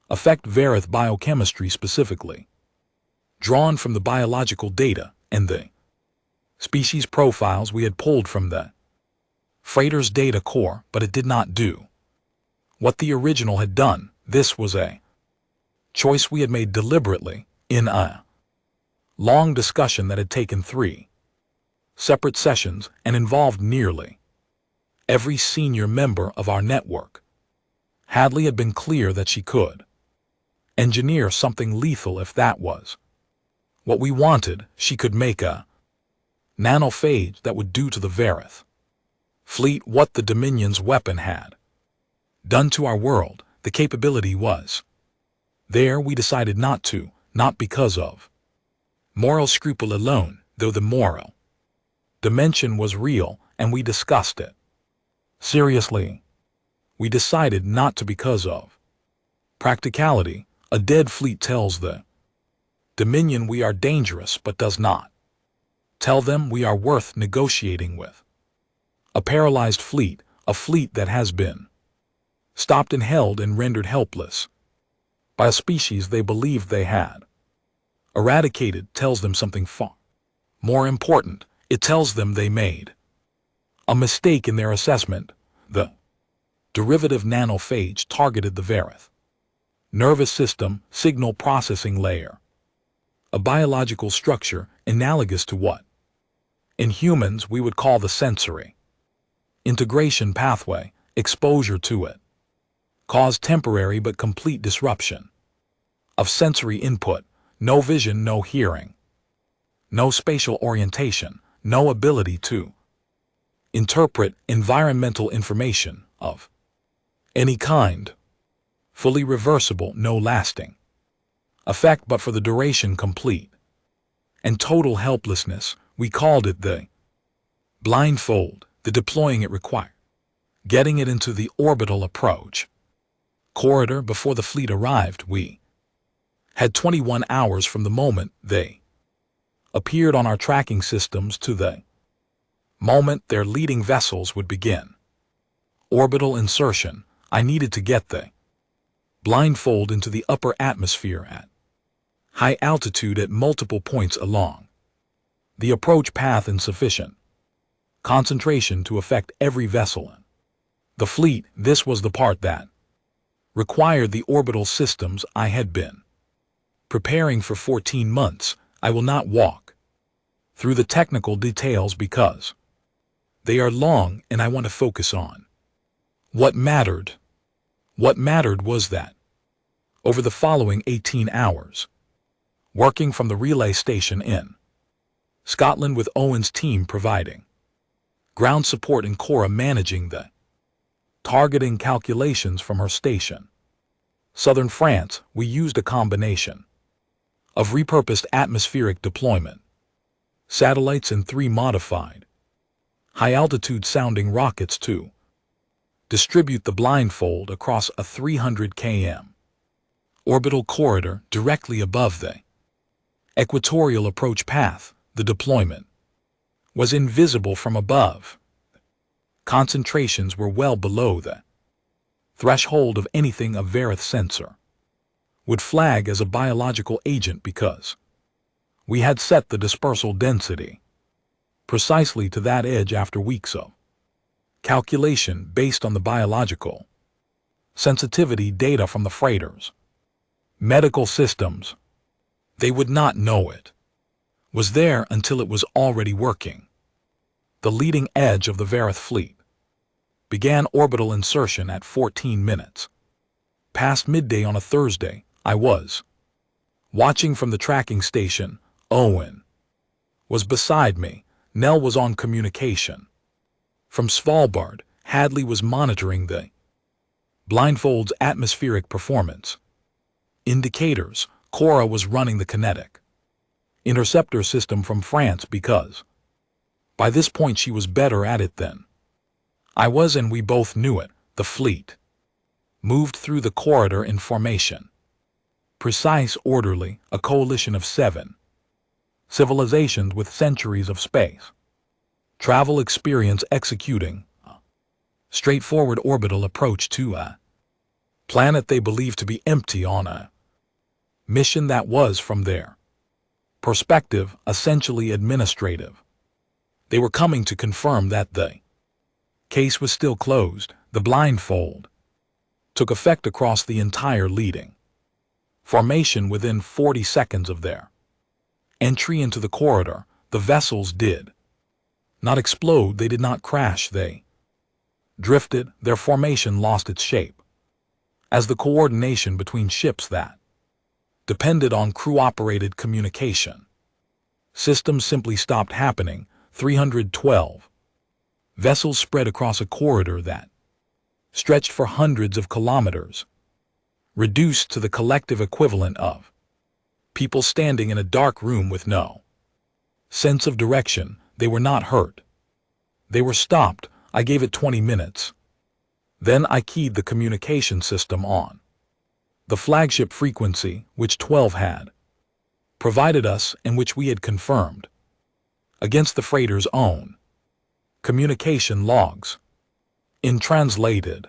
Speaker 1: affect Verith biochemistry, specifically drawn from the biological data and the species profiles we had pulled from the freighter's data core, but it did not do what the original had done. This was a choice we had made deliberately in a long discussion that had taken 3 separate sessions and involved nearly every senior member of our network. Hadley had been clear that she could engineer something lethal if that was what we wanted. She could make a nanophage that would do to the Verith fleet what the Dominion's weapon had done to our world. The capability was there. We decided not to, not because of moral scruple alone, though the moral dimension was real, and we discussed it seriously. We decided not to because of practicality. A dead fleet tells the Dominion we are dangerous, but does not tell them we are worth negotiating with. A paralyzed fleet, a fleet that has been stopped and held and rendered helpless by a species they believed they had eradicated, tells them something far more important. It tells them they made a mistake in their assessment. The derivative nanophage targeted the Verith nervous system, signal processing layer, a biological structure analogous to what in humans we would call the sensory integration pathway. Exposure to it caused temporary but complete disruption of sensory input. No vision, no hearing, no spatial orientation, no ability to interpret environmental information of any kind. Fully reversible, no lasting effect but for the duration, complete and total helplessness. We called it the blindfold. The deploying it required getting it into the orbital approach corridor before the fleet arrived. We had 21 hours from the moment they appeared on our tracking systems to the moment their leading vessels would begin orbital insertion. I needed to get the blindfold into the upper atmosphere at high altitude at multiple points along The approach path insufficient. Concentration to affect every vessel. The fleet, this was the part that required the orbital systems I had been preparing for 14 months. I will not walk through the technical details because they are long and I want to focus on what mattered. What mattered was that over the following 18 hours, working from the relay station in Scotland with Owen's team providing ground support and Cora managing the targeting calculations from her station. Southern France, we used a combination of repurposed atmospheric deployment satellites and 3 modified high-altitude sounding rockets to distribute the blindfold across a 300 km orbital corridor directly above the equatorial approach path. The deployment was invisible from above. Concentrations were well below the threshold of anything a Verith sensor would flag as a biological agent because we had set the dispersal density precisely to that edge after weeks of calculation based on the biological sensitivity data from the freighters. Medical systems, they would not know it was there until it was already working. The leading edge of the Verith fleet began orbital insertion at 14 minutes past midday on a Thursday. I was watching from the tracking station. Owen was beside me. Nell was on communication from Svalbard. Hadley was monitoring the blindfold's atmospheric performance indicators. Cora was running the kinetic interceptor system from France because by this point she was better at it than I was, and we both knew it. The fleet moved through the corridor in formation. Precise, orderly, a coalition of 7 civilizations with centuries of space travel experience executing a straightforward orbital approach to a planet they believed to be empty on a mission that was, from their perspective, essentially administrative. They were coming to confirm that the case was still closed. The blindfold took effect across the entire leading formation within 40 seconds of their entry into the corridor. The vessels did not explode, they did not crash, they drifted. Their formation lost its shape as the coordination between ships that depended on crew-operated communication systems simply stopped happening. 312 vessels spread across a corridor that stretched for hundreds of kilometers, reduced to the collective equivalent of people standing in a dark room with no sense of direction. They were not hurt. They were stopped. I gave it 20 minutes. Then I keyed the communication system on the flagship frequency, which 12 had provided us and which we had confirmed against the freighter's own communication logs. In translated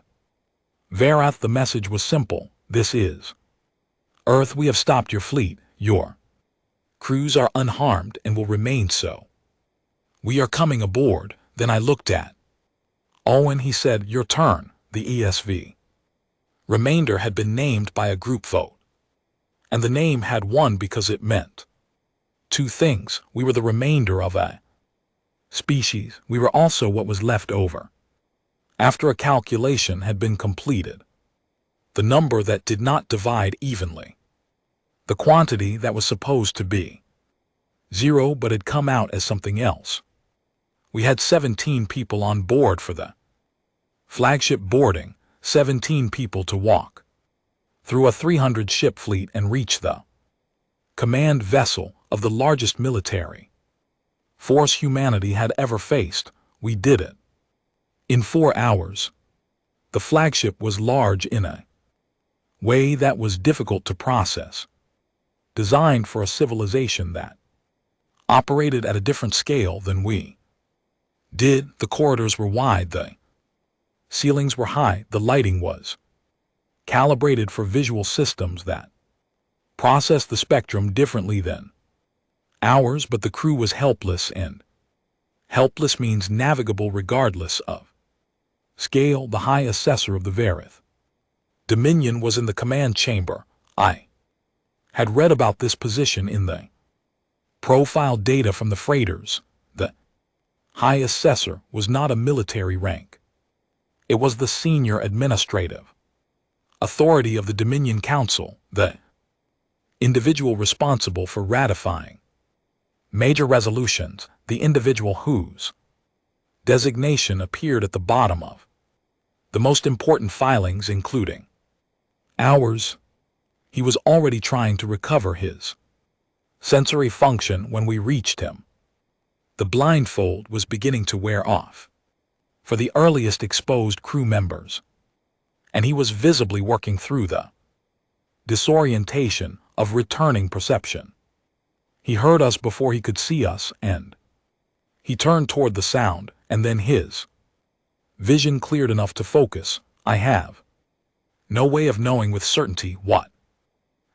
Speaker 1: Verath, the message was simple. This is Earth. We have stopped your fleet. Your crews are unharmed and will remain so. We are coming aboard. Then I looked at Owen. He said, your turn. The ESV remainder had been named by a group vote, and the name had won because it meant 2 things. We were the remainder of a species. We were also what was left over after a calculation had been completed. The number that did not divide evenly. The quantity that was supposed to be 0 but had come out as something else. We had 17 people on board for the flagship boarding, 17 people to walk through a 300-ship fleet and reach the command vessel of the largest military force humanity had ever faced. We did it in 4 hours. The flagship was large in a way that was difficult to process, designed for a civilization that operated at a different scale than we did. The corridors were wide, the ceilings were high, the lighting was calibrated for visual systems that processed the spectrum differently than Ours, but the crew was helpless, and helpless means navigable regardless of scale. The High Assessor of the Verith Dominion was in the command chamber. I had read about this position in the profile data from the freighters. The High Assessor was not a military rank. It was the senior administrative authority of the Dominion Council, the individual responsible for ratifying major resolutions, the individual whose designation appeared at the bottom of the most important filings, including ours. He was already trying to recover his sensory function when we reached him. The blindfold was beginning to wear off for the earliest exposed crew members, and he was visibly working through the disorientation of returning perception. He heard us before he could see us, and he turned toward the sound, and then his vision cleared enough to focus. I have no way of knowing with certainty what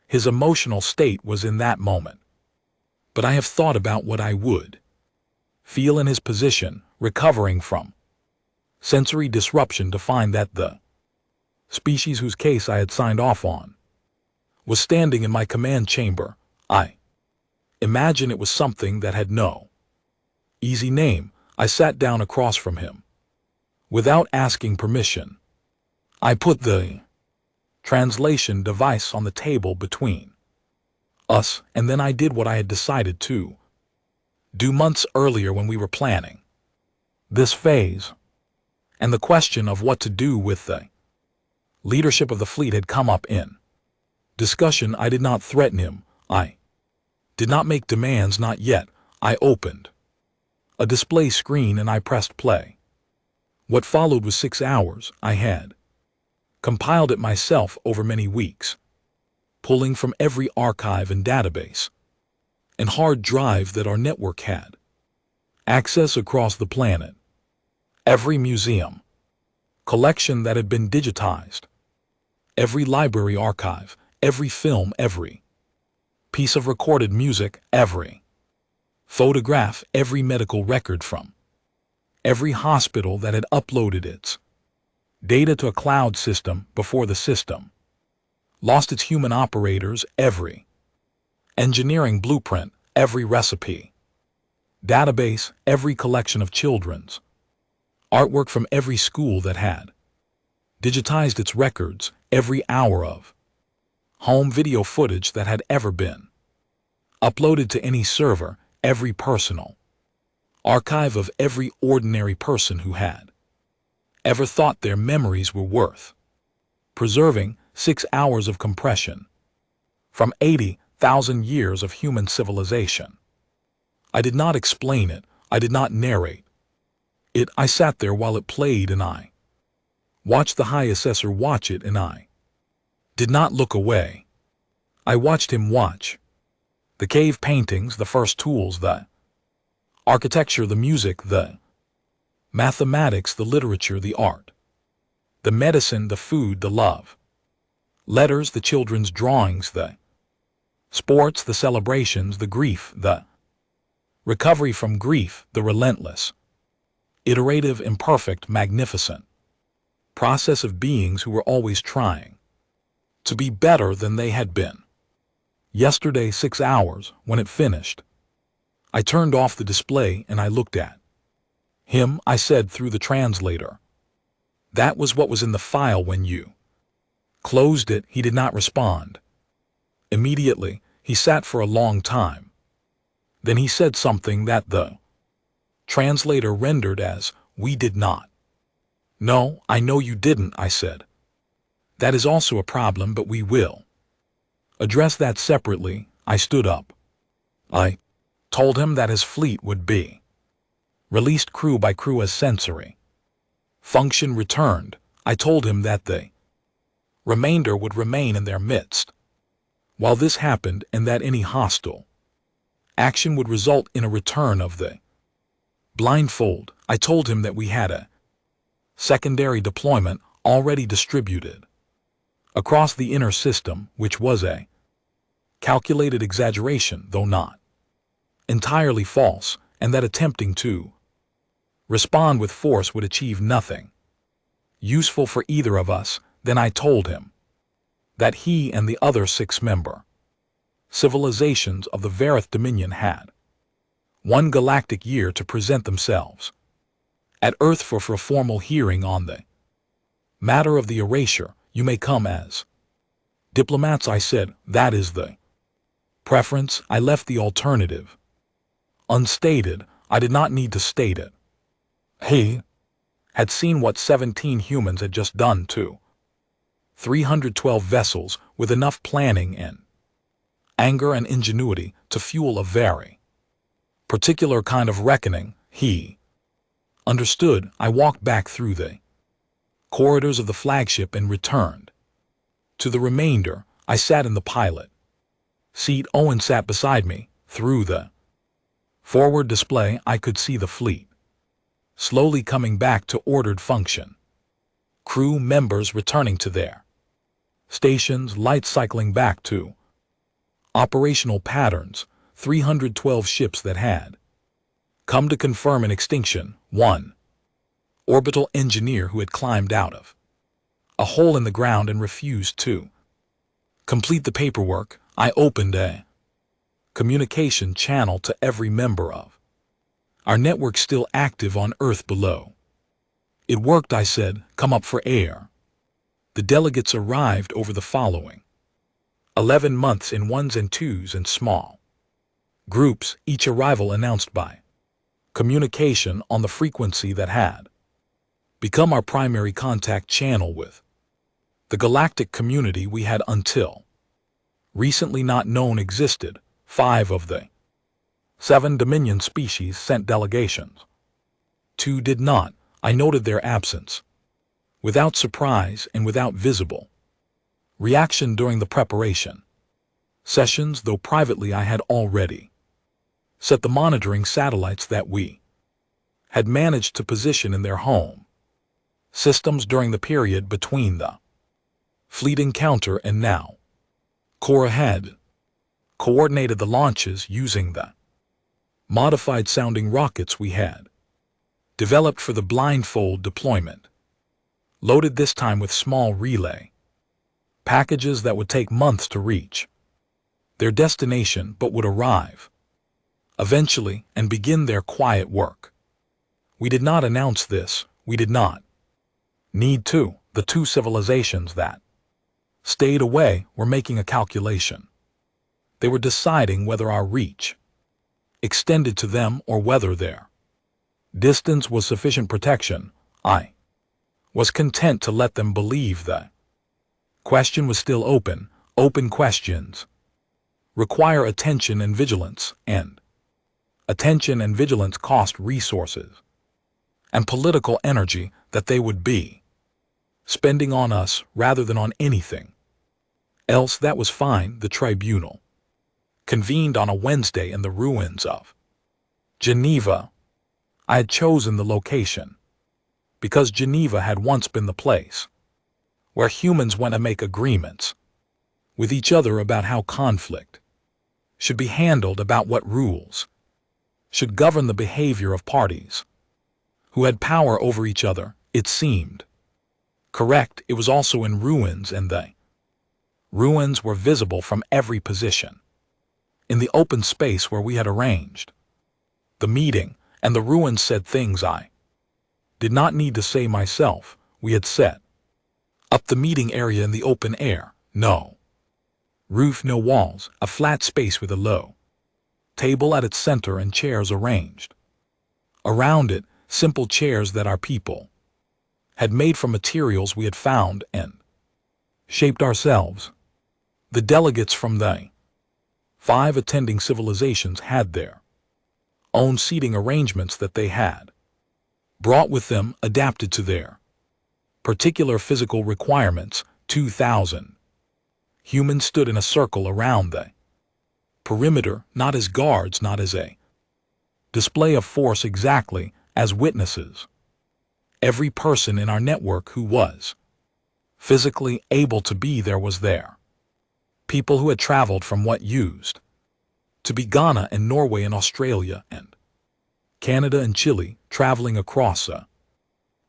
Speaker 1: his emotional state was in that moment, but I have thought about what I would feel in his position, recovering from sensory disruption, to find that the species whose case I had signed off on was standing in my command chamber. I imagine it was something that had no easy name. I sat down across from him. Without asking permission, I put the translation device on the table between us, and then I did what I had decided to do months earlier when we were planning this phase, and the question of what to do with the leadership of the fleet had come up in discussion. I did not threaten him. I did not make demands, not yet. I opened a display screen and I pressed play. What followed was 6 hours. I had compiled it myself over many weeks, pulling from every archive and database and hard drive that our network had access across the planet. Every museum collection that had been digitized, every library archive, every film, every piece of recorded music, every photograph, every medical record from every hospital that had uploaded its data to a cloud system before the system lost its human operators, every engineering blueprint, every recipe database, every collection of children's artwork from every school that had digitized its records, every hour of home video footage that had ever been uploaded to any server, every personal archive of every ordinary person who had ever thought their memories were worth preserving. 6 hours of compression from 80,000 years of human civilization. I did not explain it. I did not narrate it. I sat there while it played, and I watched the High Assessor watch it, and I did not look away. I watched him watch the cave paintings, the first tools, the architecture, the music, the mathematics, the literature, the art, the medicine, the food, the love letters, the children's drawings, the sports, the celebrations, the grief, the recovery from grief, the relentless, iterative, imperfect, magnificent process of beings who were always trying to be better than they had been. Yesterday, 6 hours, when it finished, I turned off the display and I looked at him. I said through the translator, "That was what was in the file when you closed it." He did not respond. Immediately, he sat for a long time. Then he said something that the translator rendered as, "We did not." "No, I know you didn't," I said. "That is also a problem, but we will address that separately." I stood up. I told him that his fleet would be released crew by crew as sensory function returned. I told him that the remainder would remain in their midst while this happened, and that any hostile action would result in a return of the blindfold. I told him that we had a secondary deployment already distributed across the inner system, which was a calculated exaggeration, though not entirely false, and that attempting to respond with force would achieve nothing useful for either of us. Then I told him that he and the other 6-member civilizations of the Varith Dominion had 1 galactic year to present themselves at Earth for a formal hearing on the matter of the erasure. You may come as diplomats, I said. That is the preference. I left the alternative unstated. I did not need to state it. He had seen what 17 humans had just done to 312 vessels with enough planning and anger and ingenuity to fuel a very particular kind of reckoning. He understood. I walked back through the corridors of the flagship and returned to the remainder. I sat in the pilot seat. Owen sat beside me. Through the forward display, I could see the fleet slowly coming back to ordered function. Crew members returning to their stations, lights cycling back to operational patterns. 312 ships that had come to confirm an extinction. 1 orbital engineer who had climbed out of a hole in the ground and refused to complete the paperwork. I opened a communication channel to every member of our network still active on Earth below. It worked, I said. Come up for air. The delegates arrived over the following 11 months in 1s and 2s and small groups, each arrival announced by communication on the frequency that had become our primary contact channel with the galactic community we had until recently not known existed. 5 of the 7 Dominion species sent delegations. 2 did not. I noted their absence without surprise and without visible reaction during the preparation sessions, though privately I had already set the monitoring satellites that we had managed to position in their home systems during the period between the fleet encounter and now. Cora had coordinated the launches using the modified sounding rockets we had developed for the blindfold deployment, loaded this time with small relay packages that would take months to reach their destination but would arrive eventually and begin their quiet work. We did not announce this. We did not need to. The 2 civilizations that stayed away were making a calculation. They were deciding whether our reach extended to them or whether their distance was sufficient protection. I was content to let them believe the question was still open. Open questions require attention and vigilance, and attention and vigilance cost resources and political energy that they would be spending on us rather than on anything else. That was fine. The tribunal convened on a Wednesday in the ruins of Geneva. I had chosen the location because Geneva had once been the place where humans went to make agreements with each other about how conflict should be handled, about what rules should govern the behavior of parties who had power over each other. It seemed correct. It was also in ruins, and the ruins were visible from every position in the open space where we had arranged the meeting, and the ruins said things I did not need to say myself. We had set up the meeting area in the open air. No roof, no walls, a flat space with a low table at its center and chairs arranged around it, simple chairs that our people had made from materials we had found and shaped ourselves. The delegates from the 5 attending civilizations had their own seating arrangements that they had brought with them, adapted to their particular physical requirements. 2,000 humans stood in a circle around the perimeter, not as guards, not as a display of force, exactly as witnesses. Every person in our network who was physically able to be there was there. People who had traveled from what used to be Ghana and Norway and Australia and Canada and Chile, traveling across a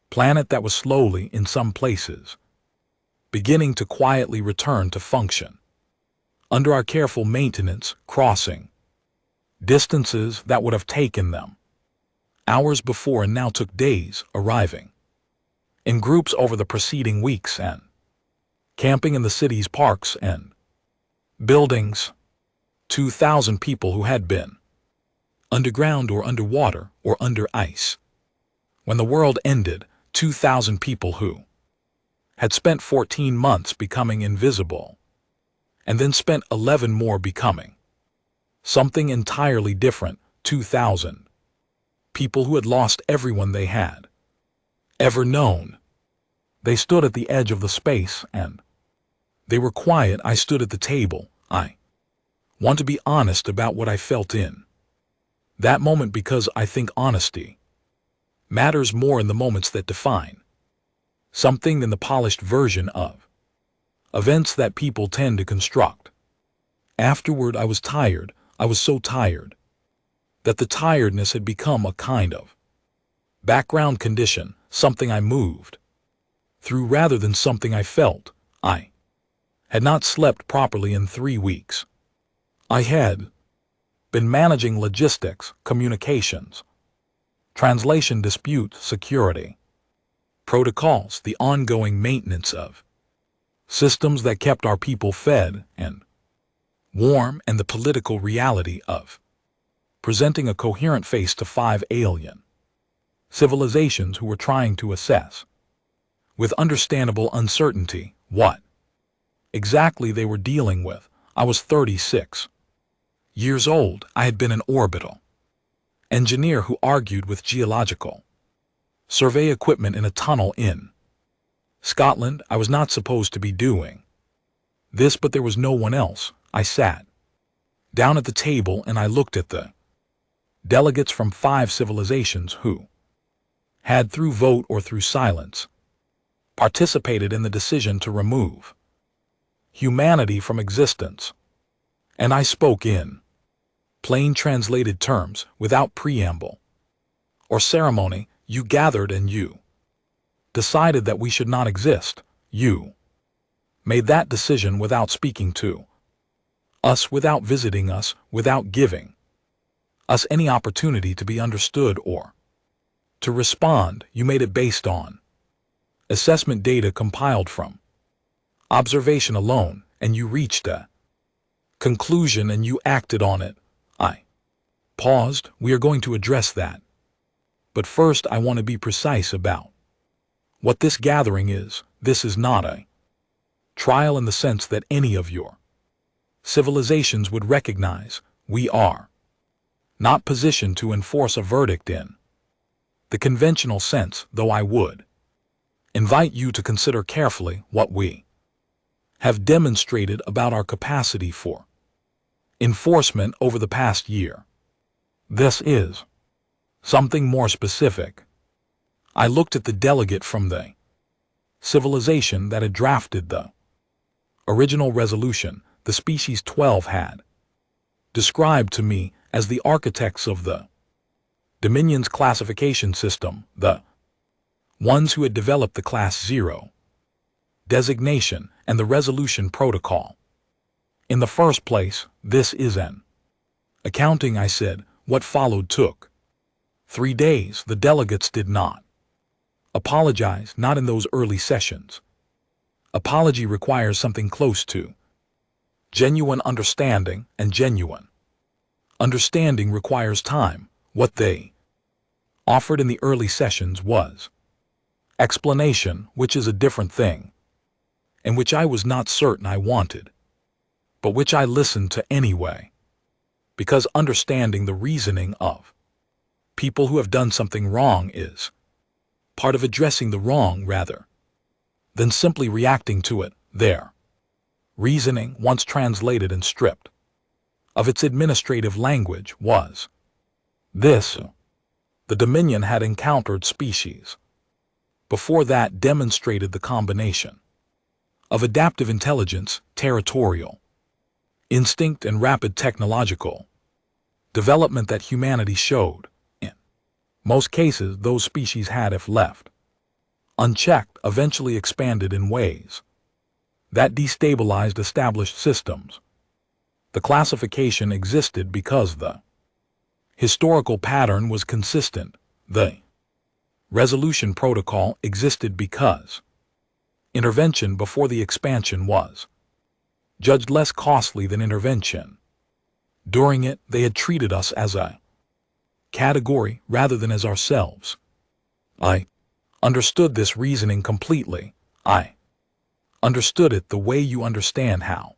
Speaker 1: planet that was slowly, in some places, beginning to quietly return to function. Under our careful maintenance, crossing distances that would have taken them hours before and now took days, arriving in groups over the preceding weeks and camping in the city's parks and buildings. 2,000 people who had been underground or underwater or under ice. When the world ended, 2,000 people who had spent 14 months becoming invisible, and then spent 11 more becoming something entirely different. 2,000 people who had lost everyone they had ever known. They stood at the edge of the space and they were quiet. I stood at the table. I want to be honest about what I felt in that moment, because I think honesty matters more in the moments that define something than the polished version of events that people tend to construct. Afterward, I was tired. I was so tired that the tiredness had become a kind of background condition, something I moved through rather than something I felt. I had not slept properly in 3 weeks. I had been managing logistics, communications, translation dispute, security, protocols, the ongoing maintenance of systems that kept our people fed and warm, and the political reality of presenting a coherent face to 5 alien civilizations who were trying to assess, with understandable uncertainty, what exactly they were dealing with. I was 36 years old. I had been an orbital engineer who argued with geological survey equipment in a tunnel in Scotland. I was not supposed to be doing this, but there was no one else. I sat down at the table and I looked at the delegates from 5 civilizations who had, through vote or through silence, participated in the decision to remove humanity from existence. And I spoke in plain translated terms, without preamble or ceremony. You gathered and you decided that we should not exist. You made that decision without speaking to us, without visiting us, without giving us any opportunity to be understood or to respond. You made it based on assessment data compiled from observation alone, and you reached a conclusion and you acted on it. I paused. We are going to address that. But first I want to be precise about what this gathering is. This is not a trial in the sense that any of your civilizations would recognize. We are not positioned to enforce a verdict in the conventional sense, though I would invite you to consider carefully what we have demonstrated about our capacity for enforcement over the past year. This is something more specific. I looked at the delegate from the civilization that had drafted the original resolution. The species 12 had described to me as the architects of the Dominion's classification system, the ones who had developed the Class 0 designation and the resolution protocol. In the first place, this is an accounting, I said. What followed took 3 days. The delegates did not apologize, not in those early sessions. Apology requires something close to genuine understanding, and genuine understanding requires time. What they offered in the early sessions was explanation, which is a different thing, and which I was not certain I wanted, but which I listened to anyway, because understanding the reasoning of people who have done something wrong is part of addressing the wrong rather than simply reacting to it. Their reasoning, once translated and stripped of its administrative language, was this: the Dominion had encountered species before that demonstrated the combination of adaptive intelligence, territorial instinct, and rapid technological development that humanity showed. In most cases, those species had, if left unchecked, eventually expanded in ways that destabilized established systems. The classification existed because the historical pattern was consistent. The resolution protocol existed because intervention before the expansion was judged less costly than intervention. During it, they had treated us as a category rather than as ourselves. I understood this reasoning completely. I understood it the way you understand how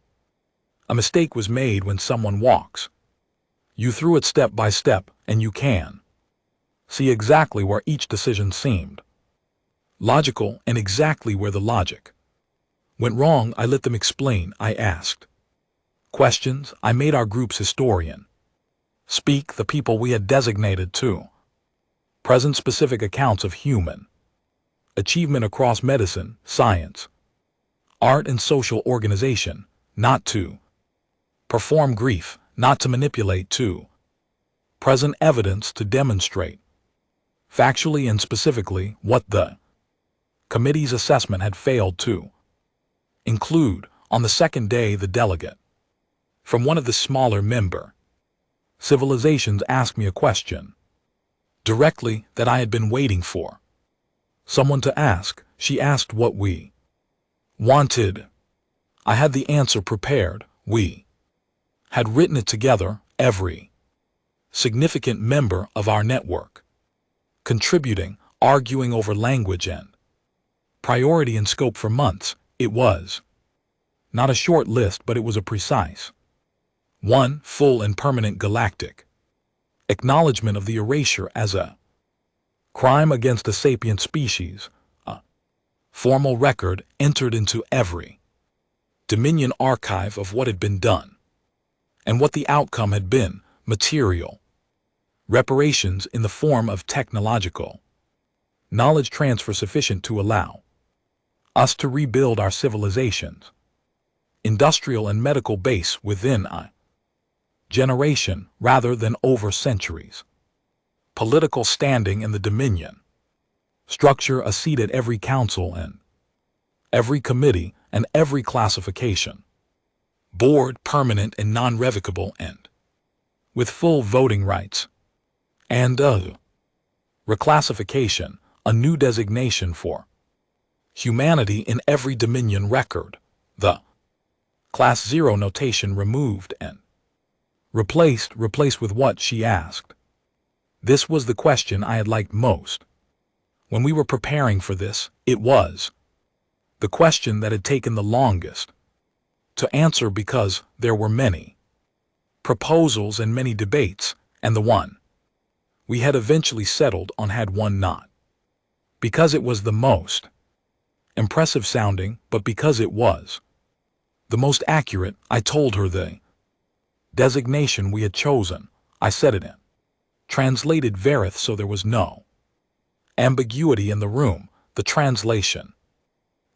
Speaker 1: a mistake was made when someone walks you through it step by step, and you can see exactly where each decision seemed logical and exactly where the logic went wrong. I let them explain. I asked questions. I made our group's historian speak, the people we had designated to present specific accounts of human achievement across medicine, science, art, and social organization, not to perform grief, not to manipulate, to present evidence to demonstrate factually and specifically what the committee's assessment had failed to include. On the second day, the delegate from one of the smaller member civilizations asked me a question directly that I had been waiting for someone to ask. She asked what we wanted. I had the answer prepared. We had written it together, every significant member of our network contributing, arguing over language and priority and scope for months. It was not a short list, but it was a precise one, full and permanent galactic acknowledgement of the erasure as a crime against a sapient species, a formal record entered into every Dominion archive of what had been done and what the outcome had been, material reparations in the form of technological knowledge transfer sufficient to allow us to rebuild our civilization's industrial and medical base within a generation rather than over centuries. Political standing in the Dominion structure, a seat at every council and every committee and every classification board, permanent and non-revocable, and with full voting rights, and reclassification, a new designation for humanity in every Dominion record, the Class 0 notation removed and replaced with what, she asked. This was the question I had liked most. When we were preparing for this, it was the question that had taken the longest to answer because there were many proposals and many debates, and the one we had eventually settled on had won not because it was the most impressive sounding, but because it was the most accurate. I told her the designation we had chosen. I said it in translated Verith so there was no ambiguity in the room. The translation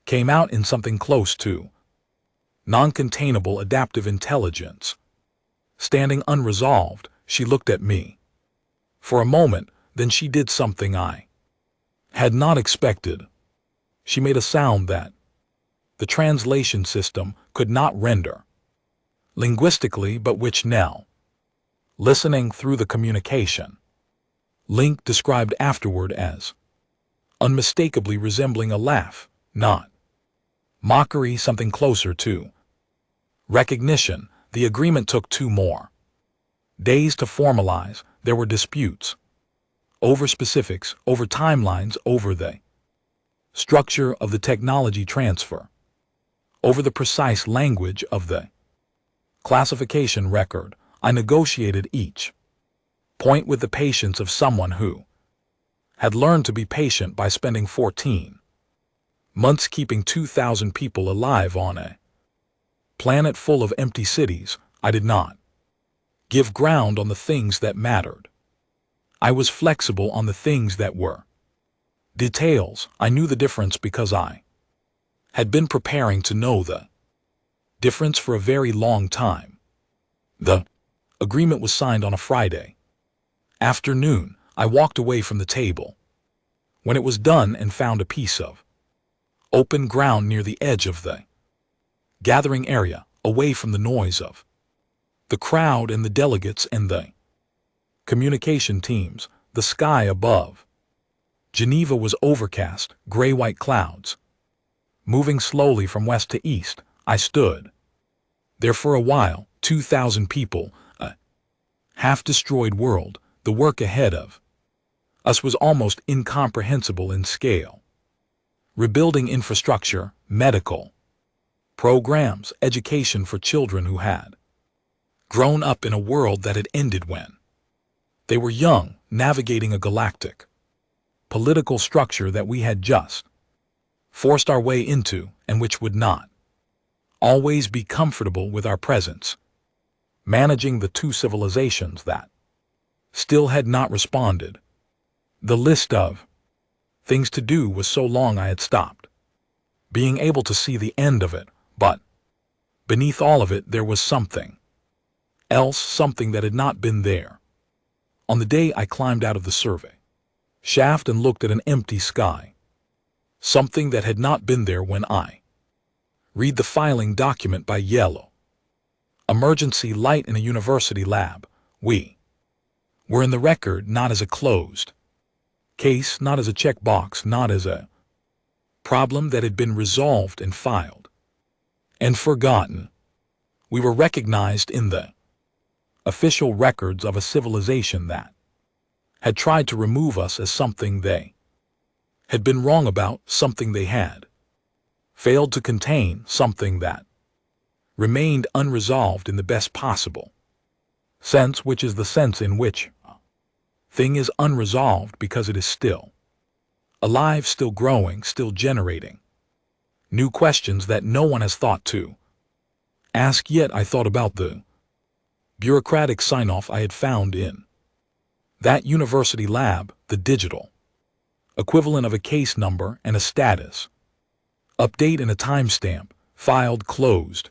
Speaker 1: came out in something close to non-containable adaptive intelligence. Standing unresolved, she looked at me for a moment, then she did something I had not expected. She made a sound that the translation system could not render linguistically, but which Nell, listening through the communication link, described afterward as unmistakably resembling a laugh, not mockery, something closer to recognition. The agreement took 2 more days to formalize. There were disputes over specifics, over timelines, over the structure of the technology transfer, over the precise language of the classification record. I negotiated each point with the patience of someone who had learned to be patient by spending 14 months keeping 2,000 people alive on a planet full of empty cities. I did not give ground on the things that mattered. I was flexible on the things that were details. I knew the difference because I had been preparing to know the difference for a very long time. The Agreement was signed on a Friday. Afternoon, I walked away from the table. When it was done and found a piece of open ground near the edge of the gathering area, away from the noise of the crowd and the delegates and the communication teams, the sky above Geneva was overcast, gray-white clouds. Moving slowly from west to east, I stood there for a while. 2,000 people, a half-destroyed world, the work ahead of us was almost incomprehensible in scale. Rebuilding infrastructure, medical programs, education for children who had grown up in a world that had ended when they were young, navigating a galactic political structure that we had just forced our way into and which would not always be comfortable with our presence. Managing the two civilizations that still had not responded. The list of things to do was so long I had stopped being able to see the end of it, but beneath all of it there was something else, something that had not been there. On the day I climbed out of the survey shaft and looked at an empty sky, something that had not been there when I read the filing document by yellow emergency light in a university lab. We were in the record, not as a closed case, not as a checkbox, not as a problem that had been resolved and filed and forgotten. We were recognized in the official records of a civilization that had tried to remove us as something they had been wrong about, something they had failed to contain, something that remained unresolved in the best possible sense, which is the sense in which a thing is unresolved because it is still alive, still growing, still generating new questions that no one has thought to ask yet. I thought about the bureaucratic sign-off I had found in that university lab, the digital equivalent of a case number and a status update and a timestamp, filed, closed,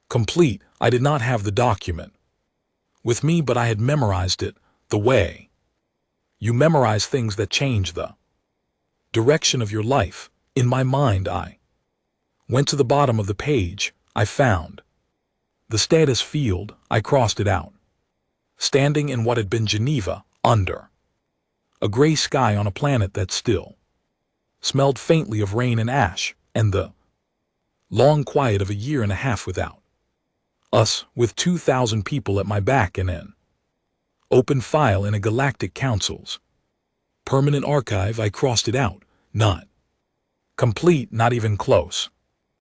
Speaker 1: complete. I did not have the document with me, but I had memorized it the way you memorize things that change the direction of your life. In my mind, I went to the bottom of the page. I found the status field. I crossed it out. Standing in what had been Geneva, under a gray sky on a planet that still smelled faintly of rain and ash, and the long quiet of a year and a half without us, with 2,000 people at my back and an open file in a galactic council's permanent archive. I crossed it out. Not complete, not even close.